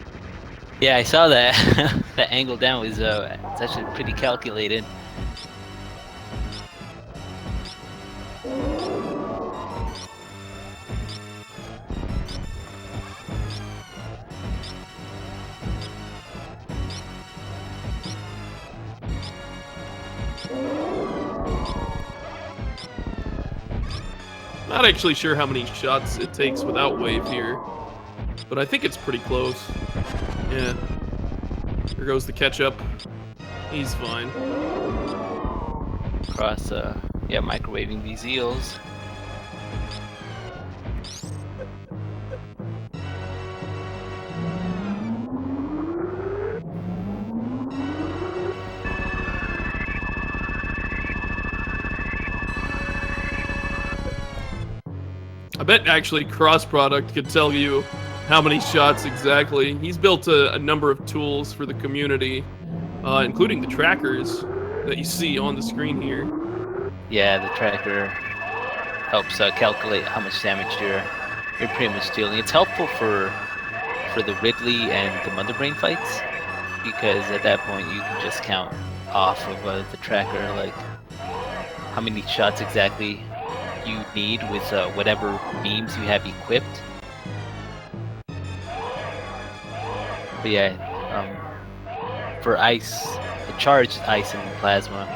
Yeah, I saw that. That angle down was it's actually pretty calculated. Not actually sure how many shots it takes without wave here, but I think it's pretty close. Yeah. Here goes the ketchup. He's fine. Across, yeah, microwaving these eels. I bet actually crossproduct could tell you how many shots exactly. He's built a number of tools for the community, including the trackers that you see on the screen here. Yeah, the tracker helps calculate how much damage you're pretty much dealing. It's helpful for the Ridley and the Mother Brain fights, because at that point you can just count off of the tracker, like how many shots exactly you need with whatever beams you have equipped. But yeah, for ice, the charged ice and plasma,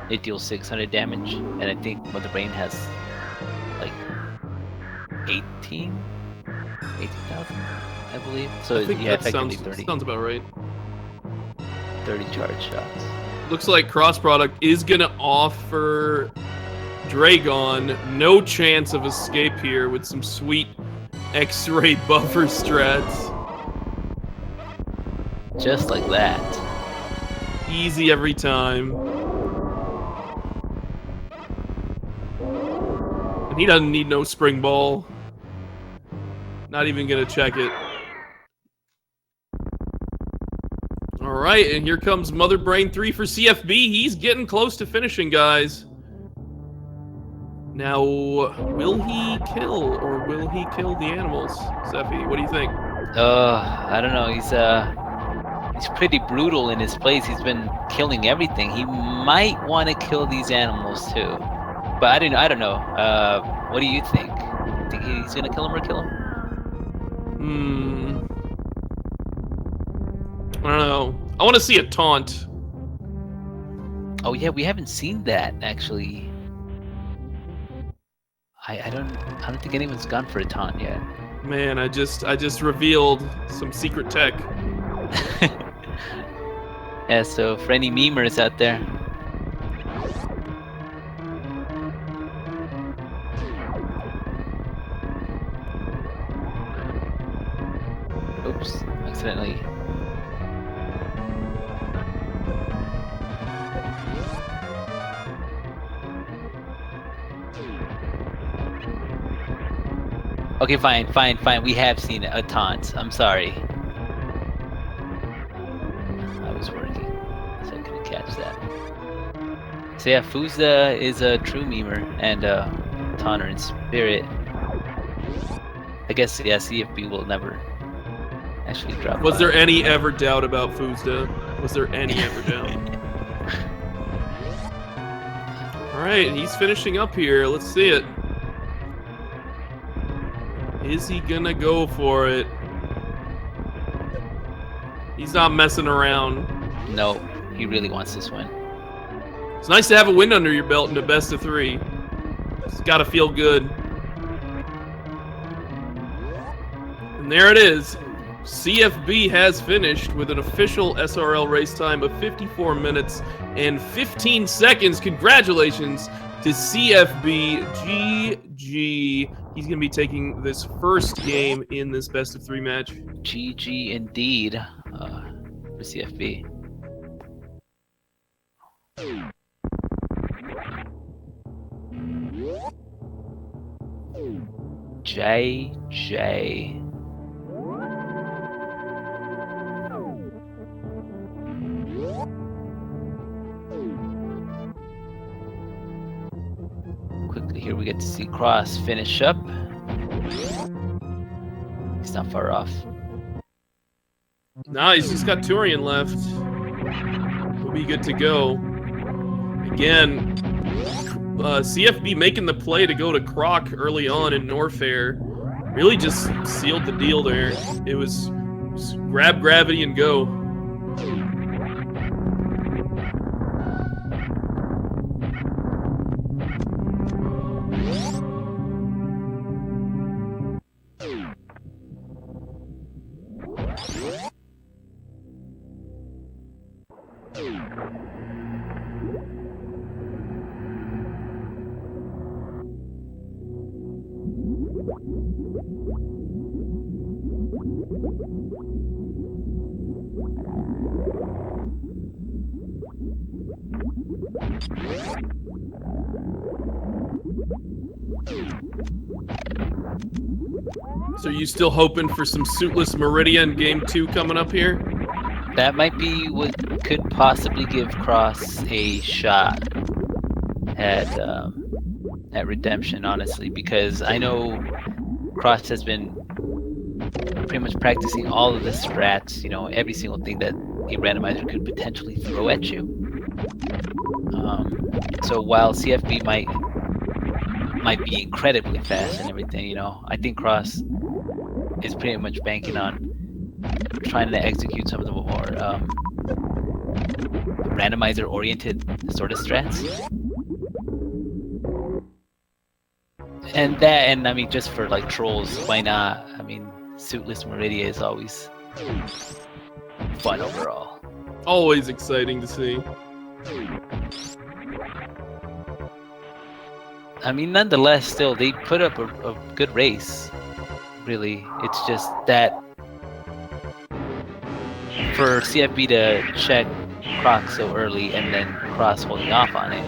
it deals 600 damage, and I think Mother Brain has like 18,000, I believe. So I think yeah, that effectively 30. sounds about right. 30 charge shots. Looks like crossproduct is gonna offer Dragon no chance of escape here with some sweet X-ray buffer strats. Just like that. Easy every time. And he doesn't need no spring ball. Not even gonna check it. Alright, and here comes Mother Brain 3 for CFB. He's getting close to finishing, guys. Now, will he kill, or will he kill the animals? Sephi, what do you think? I don't know. He's pretty brutal in his plays. He's been killing everything. He might want to kill these animals too, but I don't know. What do you think? Think he's gonna kill him or kill him? I don't know. I want to see a taunt. Oh yeah, we haven't seen that actually. I don't think anyone's gone for a taunt yet. Man, I just revealed some secret tech. Yeah, so for any memers out there. Oops, accidentally. Okay, fine. We have seen a taunt. I'm sorry. I was working, so I couldn't catch that. So yeah, Fuzda is a true memer and a taunter in spirit. I guess, yeah, CFB will never actually drop. Was there any ever doubt about Fuzda? Was there any ever doubt? Alright, he's finishing up here. Let's see it. Is he gonna go for it? He's not messing around. No, he really wants this win. It's nice to have a win under your belt in a best of 3. It's gotta feel good. And there it is. CFB has finished with an official SRL race time of 54 minutes and 15 seconds. Congratulations to CFB. GG. He's going to be taking this first game in this best of 3 match. GG indeed for CFB. JJ. we get to see Cross finish up. He's not far off. Nah, he's just got Turian left. He'll be good to go. Again, CFB making the play to go to Croc early on in Norfair really just sealed the deal there. It was grab gravity and go. So you still hoping for some Suitless Meridia in Game 2 coming up here? That might be what could possibly give Cross a shot at redemption, honestly, because I know Cross has been pretty much practicing all of the strats, you know, every single thing that a randomizer could potentially throw at you. So while CFB might be incredibly fast and everything, you know, I think Cross is pretty much banking on trying to execute some of the more randomizer-oriented sort of strats. And I mean, just for like trolls, why not? I mean, Suitless Meridia is always fun overall. Always exciting to see. I mean, nonetheless, still, they put up a good race. Really, it's just that for CFB to check Croc so early and then Cross holding off on it,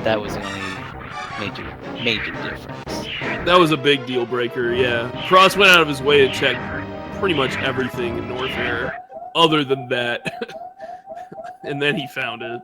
that was the only major difference. That was a big deal breaker, yeah. Cross went out of his way to check pretty much everything in Norfair other than that. And then he found it.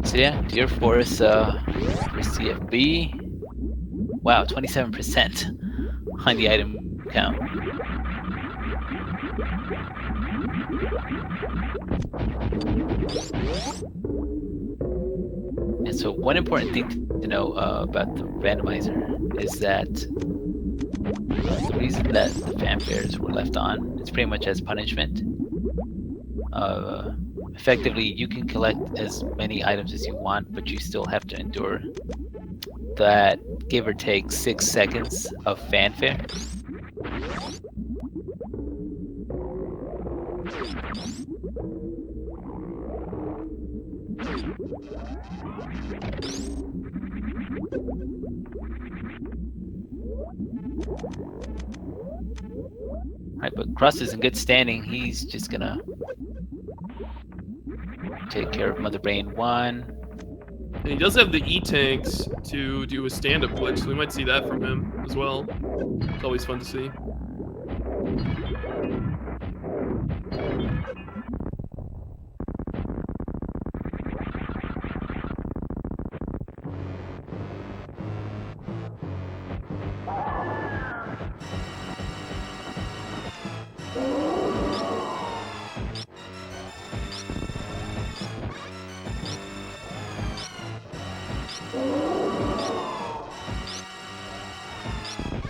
So yeah, Deer Forest for CFB. Wow, 27% on the item count. And so one important thing to know about the randomizer is that the reason that the fanfares were left on is pretty much as punishment. Effectively, you can collect as many items as you want, but you still have to endure that give or take 6 seconds of fanfare. Alright, but Cross is in good standing. He's just gonna take care of Mother Brain 1. And he does have the E-tanks to do a stand-up glitch, so we might see that from him as well. It's always fun to see.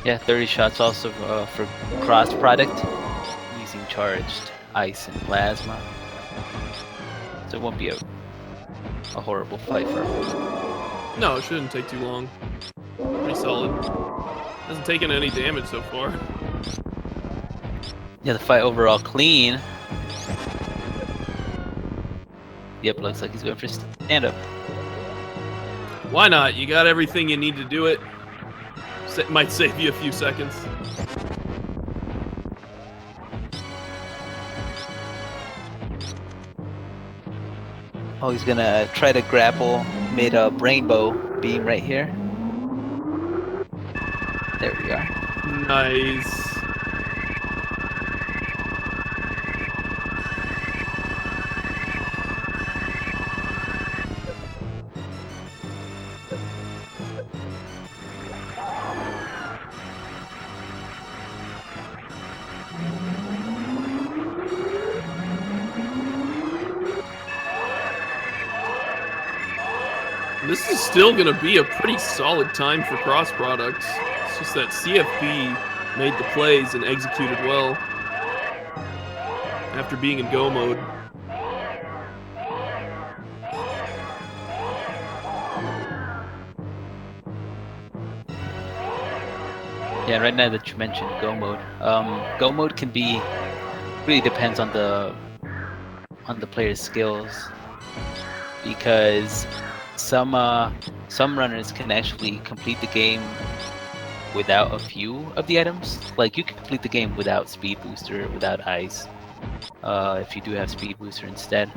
Yeah, 30 shots also for cross product using charged ice and plasma. So it won't be a horrible fight for him. No, it shouldn't take too long. Pretty solid. Hasn't taken any damage so far. Yeah, the fight overall clean. Yep, looks like he's going for stand-up. Why not? You got everything you need to do it. Might save you a few seconds. Oh, he's gonna try to grapple mid rainbow beam right here. There we are. Nice. This is still going to be a pretty solid time for cross products. It's just that CFB made the plays and executed well after being in go mode. Yeah, right now that you mentioned go mode can be really depends on the player's skills, because some runners can actually complete the game without a few of the items. Like, you can complete the game without speed booster, without ice, if you do have speed booster instead.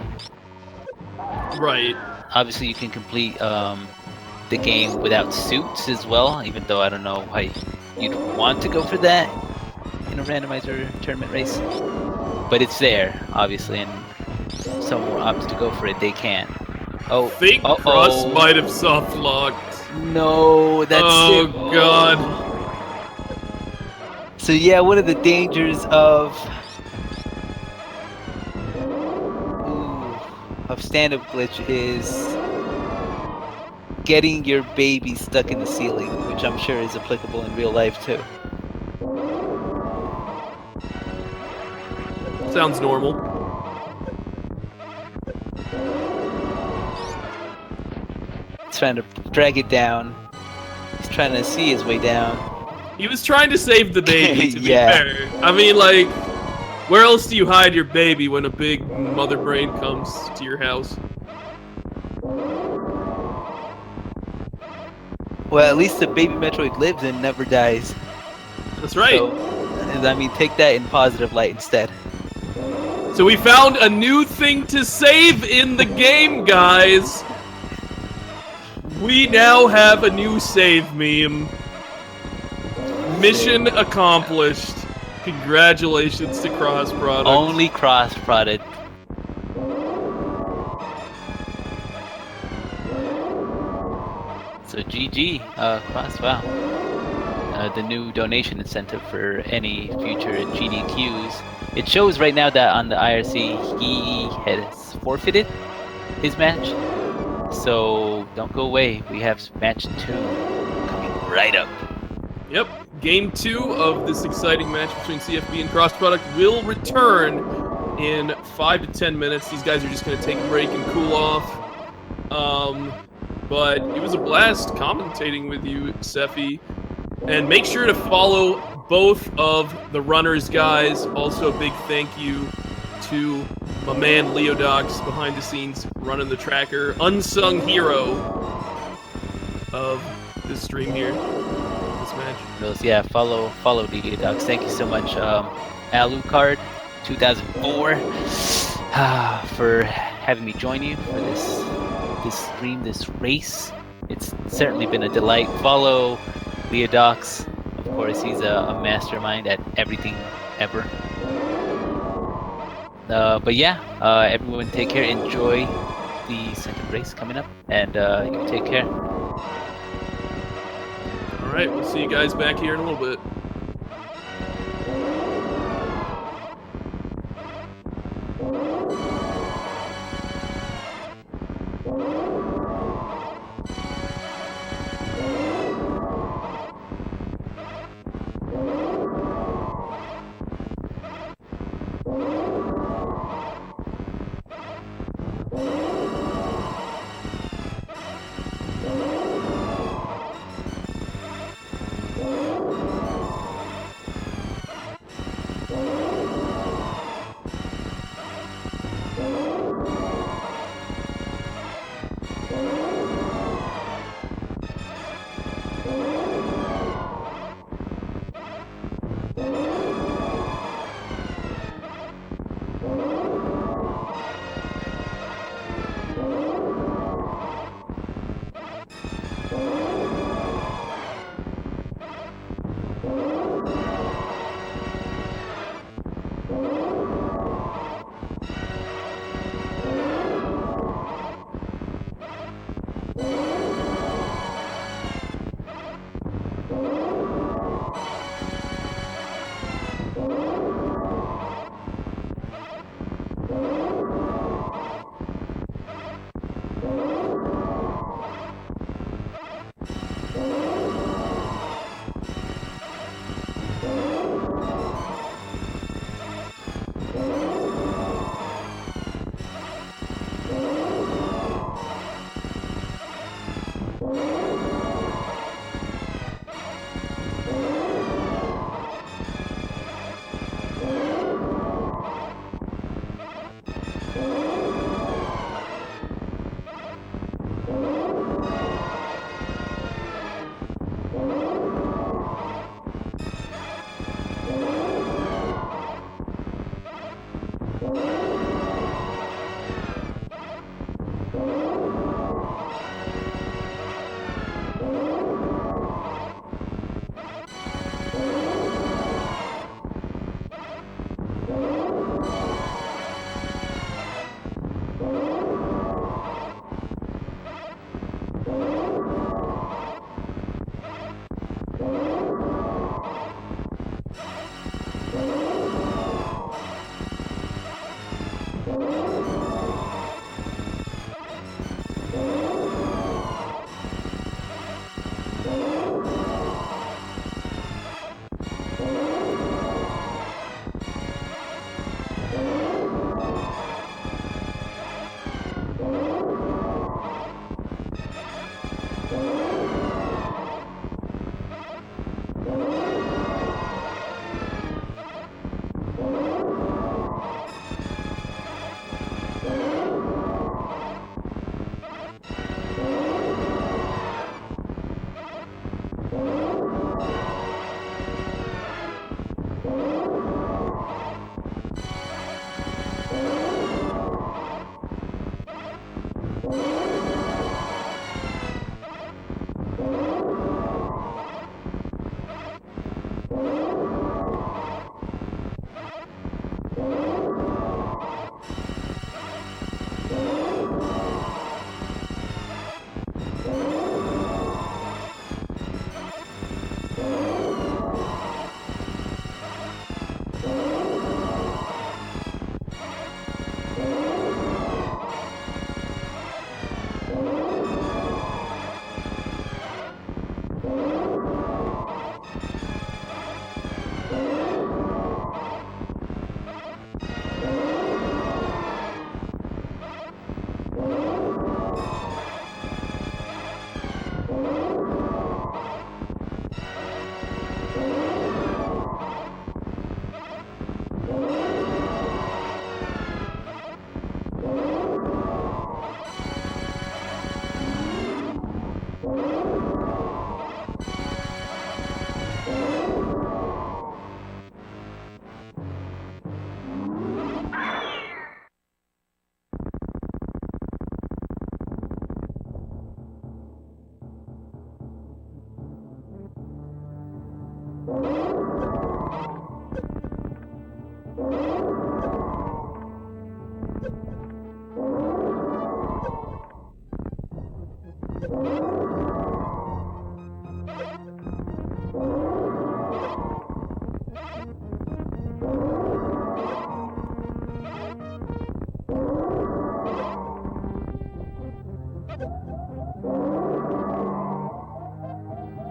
Right. Obviously, you can complete the game without suits as well, even though I don't know why you'd want to go for that in a randomizer tournament race. But it's there, obviously, and if someone opts to go for it, they can. Oh, think Cross might have soft locked. No, that's it. Oh god. So yeah, one of the dangers of stand-up glitch is getting your baby stuck in the ceiling, which I'm sure is applicable in real life too. Sounds normal. Trying to drag it down. He's trying to see his way down. He was trying to save the baby, to be Yeah. fair. I mean, like, where else do you hide your baby when a big mother brain comes to your house? Well, at least the baby Metroid lives and never dies. That's right. So, I mean, take that in positive light instead. So we found a new thing to save in the game, guys. We now have a new save meme. Mission accomplished. Congratulations to Cross Product. Only Cross Product. So GG, Cross, wow. The new donation incentive for any future GDQs. It shows right now that on the IRC he has forfeited his match. So don't go away. We have match 2 coming right up. Yep. Game 2 of this exciting match between CFB and Cross Product will return in 5 to 10 minutes. These guys are just going to take a break and cool off. But it was a blast commentating with you, Sephi. And make sure to follow both of the runners, guys. Also, a big thank you to my man Leodox behind the scenes running the tracker, unsung hero of this stream here, this match. Yeah, follow Leodox. Thank you so much, Alucard 2004, for having me join you for this stream, this race. It's certainly been a delight. Follow Leodox. Of course, he's a mastermind at everything ever. But yeah, everyone take care. Enjoy the second race coming up, and you take care. All right, we'll see you guys back here in a little bit.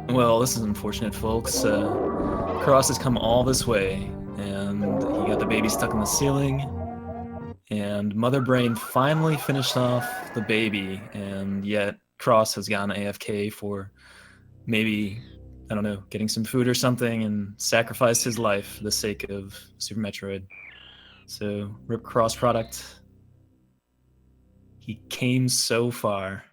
Well, this is unfortunate, folks. Cross has come all this way, and he got the baby stuck in the ceiling, and Mother Brain finally finished off the baby, and yet Cross has gone AFK for maybe, I don't know, getting some food or something, and sacrificed his life for the sake of Super Metroid. So, rip Cross product. He came so far.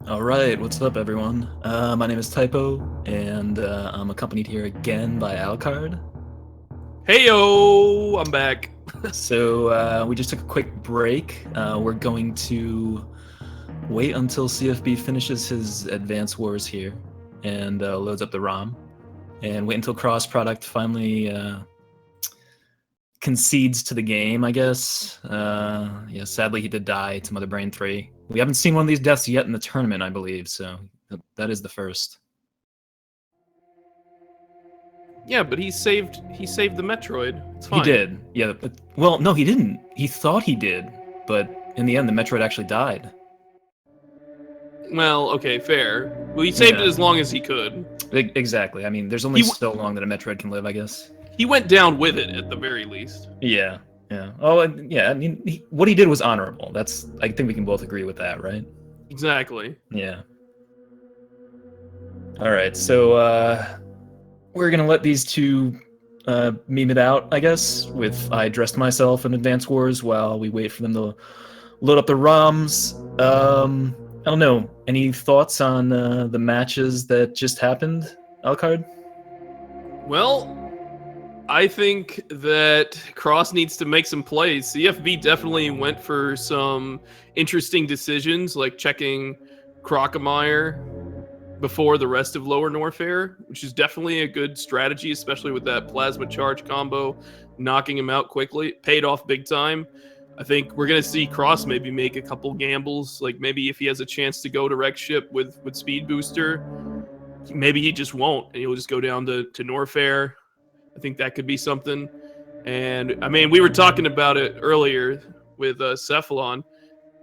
All right, what's up, everyone? My name is Typo, and I'm accompanied here again by Alucard. Heyo, I'm back. So we just took a quick break. We're going to wait until CFB finishes his Advance Wars here and loads up the ROM, and wait until crossproduct finally concedes to the game, I guess. Yeah, sadly he did die to Mother Brain 3. We haven't seen one of these deaths yet in the tournament, I believe, so that is the first. Yeah, but he saved the Metroid. It's fine. He did, yeah. But, well, no, he didn't. He thought he did, but in the end, the Metroid actually died. Well, okay, fair. Well, he saved it as long as he could. Exactly. I mean, there's only so long that a Metroid can live, I guess. He went down with it at the very least. Yeah, yeah. Oh, yeah. I mean, what he did was honorable. I think we can both agree with that, right? Exactly. Yeah. All right, so we're gonna let these two meme it out, I guess. With I dressed myself in Advance Wars while we wait for them to load up the ROMs. I don't know. Any thoughts on the matches that just happened, Alucard? Well, I think that Cross needs to make some plays. CFB definitely went for some interesting decisions, like checking Crocomire before the rest of Lower Norfair, which is definitely a good strategy, especially with that plasma charge combo, knocking him out quickly. Paid off big time. I think we're going to see Cross maybe make a couple gambles, like maybe if he has a chance to go to Wreck Ship with Speed Booster, maybe he just won't, and he'll just go down to Norfair. I think that could be something. And, I mean, we were talking about it earlier with Cephalon.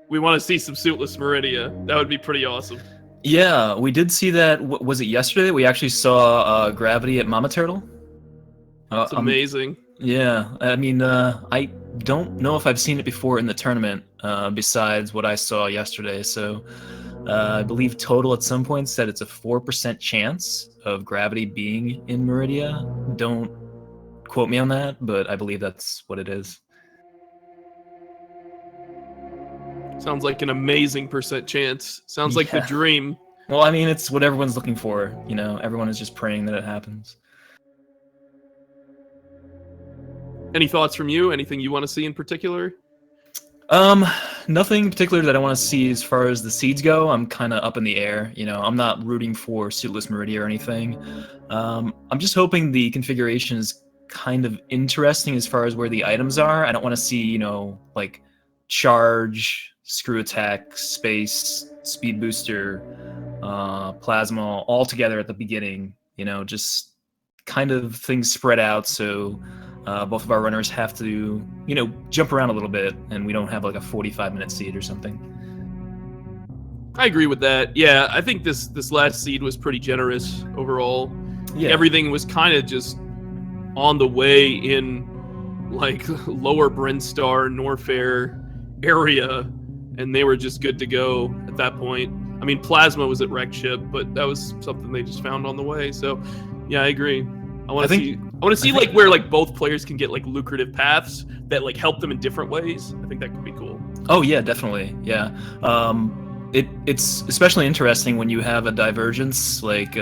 We want to see some Suitless Meridia. That would be pretty awesome. Yeah, we did see that. Was it yesterday? We actually saw Gravity at Mama Turtle. It's amazing. Yeah, I mean, I don't know if I've seen it before in the tournament, besides what I saw yesterday. So I believe Total at some point said it's a 4% chance of Gravity being in Meridia. Don't quote me on that, but I believe that's what it is. Sounds like an amazing % chance. Sounds like the dream. Well, I mean, it's what everyone's looking for. You know, everyone is just praying that it happens. Any thoughts from you? Anything you want to see in particular? Nothing particular that I want to see as far as the seeds go. I'm kind of up in the air. You know, I'm not rooting for Suitless Meridia or anything. I'm just hoping the configuration is kind of interesting as far as where the items are. I don't want to see, you know, like charge, screw attack, space, speed booster, plasma all together at the beginning. You know, just kind of things spread out so both of our runners have to, you know, jump around a little bit, and we don't have like a 45-minute seed or something. I agree with that. Yeah, I think this last seed was pretty generous overall. Yeah. Everything was kind of just on the way in, like, lower Brinstar, Norfair area, and they were just good to go at that point. I mean, Plasma was at Wreck Ship, but that was something they just found on the way. So, yeah, I agree. I want to see like where like both players can get like lucrative paths that like help them in different ways. I think that could be cool. Oh yeah, definitely. Yeah. It's especially interesting when you have a divergence, like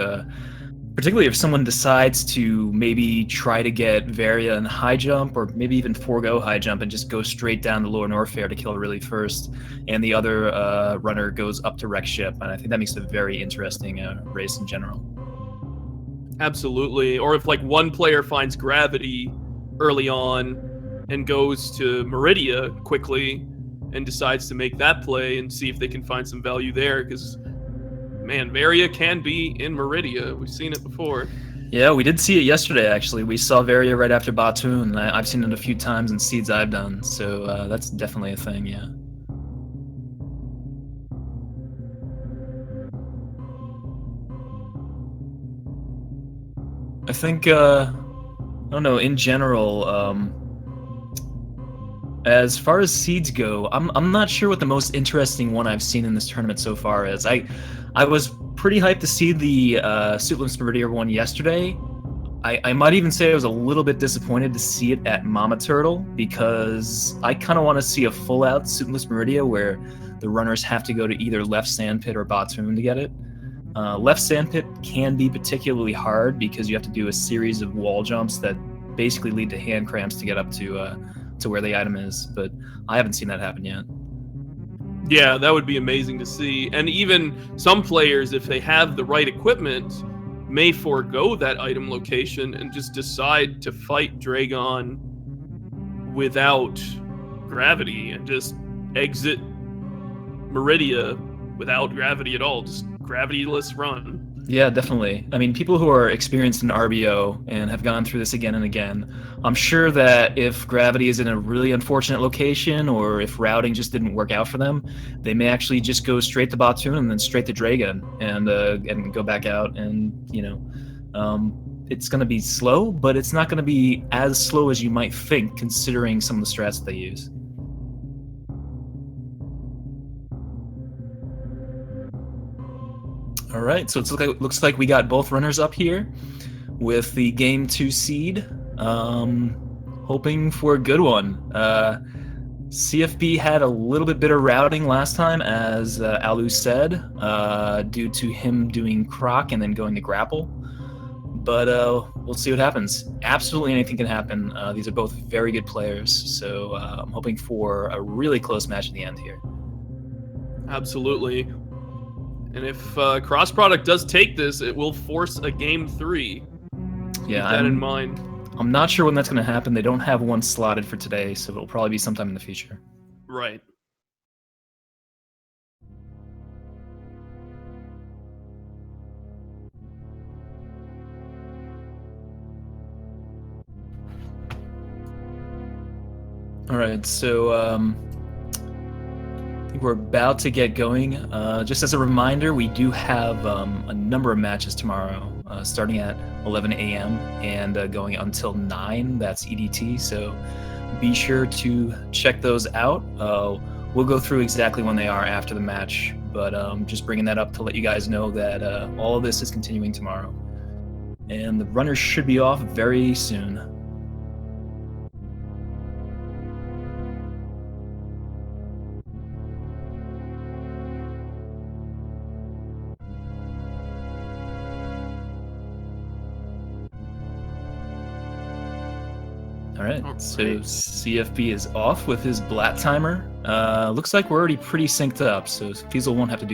particularly if someone decides to maybe try to get Varia in high jump, or maybe even forego high jump and just go straight down to Lower Norfair to kill Ridley first, and the other runner goes up to Wreck Ship, and I think that makes it a very interesting race in general. Absolutely. Or if like one player finds Gravity early on and goes to Meridia quickly and decides to make that play and see if they can find some value there, because man, Varia can be in Meridia. We've seen it before. Yeah, we did see it yesterday, actually. We saw Varia right after botwoon, and I've seen it a few times in seeds I've done, so that's definitely a thing, yeah. I think, I don't know, in general, as far as seeds go, I'm not sure what the most interesting one I've seen in this tournament so far is. I was pretty hyped to see the Suitless Meridia one yesterday. I might even say I was a little bit disappointed to see it at Mama Turtle, because I kind of want to see a full-out Suitless Meridia where the runners have to go to either left sandpit or botwoon to get it. Left sandpit can be particularly hard because you have to do a series of wall jumps that basically lead to hand cramps to get up to where the item is, but I haven't seen that happen yet. Yeah, that would be amazing to see. And even some players, if they have the right equipment, may forego that item location and just decide to fight Dragon without gravity and just exit Meridia without gravity at all. Just gravityless run. Yeah, definitely. I mean, people who are experienced in RBO and have gone through this again and again, I'm sure that if gravity is in a really unfortunate location or if routing just didn't work out for them, they may actually just go straight to botwoon and then straight to Dragon and go back out. And, it's going to be slow, but it's not going to be as slow as you might think considering some of the strats that they use. All right, so it looks like we got both runners up here with the game 2 seed. Hoping for a good one. CFB had a little bit better routing last time, as Alu said, due to him doing Croc and then going to grapple. But we'll see what happens. Absolutely anything can happen. These are both very good players, so I'm hoping for a really close match at the end here. Absolutely. And if crossproduct does take this, it will force a game 3. Yeah, keep that in mind. I'm not sure when that's going to happen. They don't have one slotted for today, so it'll probably be sometime in the future. Right. All right, so I think we're about to get going. Just as a reminder, we do have a number of matches tomorrow, starting at 11 a.m. and going until 9. That's EDT, so be sure to check those out. We'll go through exactly when they are after the match, but just bringing that up to let you guys know that all of this is continuing tomorrow. And the runners should be off very soon. All right, so CFB is off with his Blat timer. Looks like we're already pretty synced up, so Fiesel won't have to do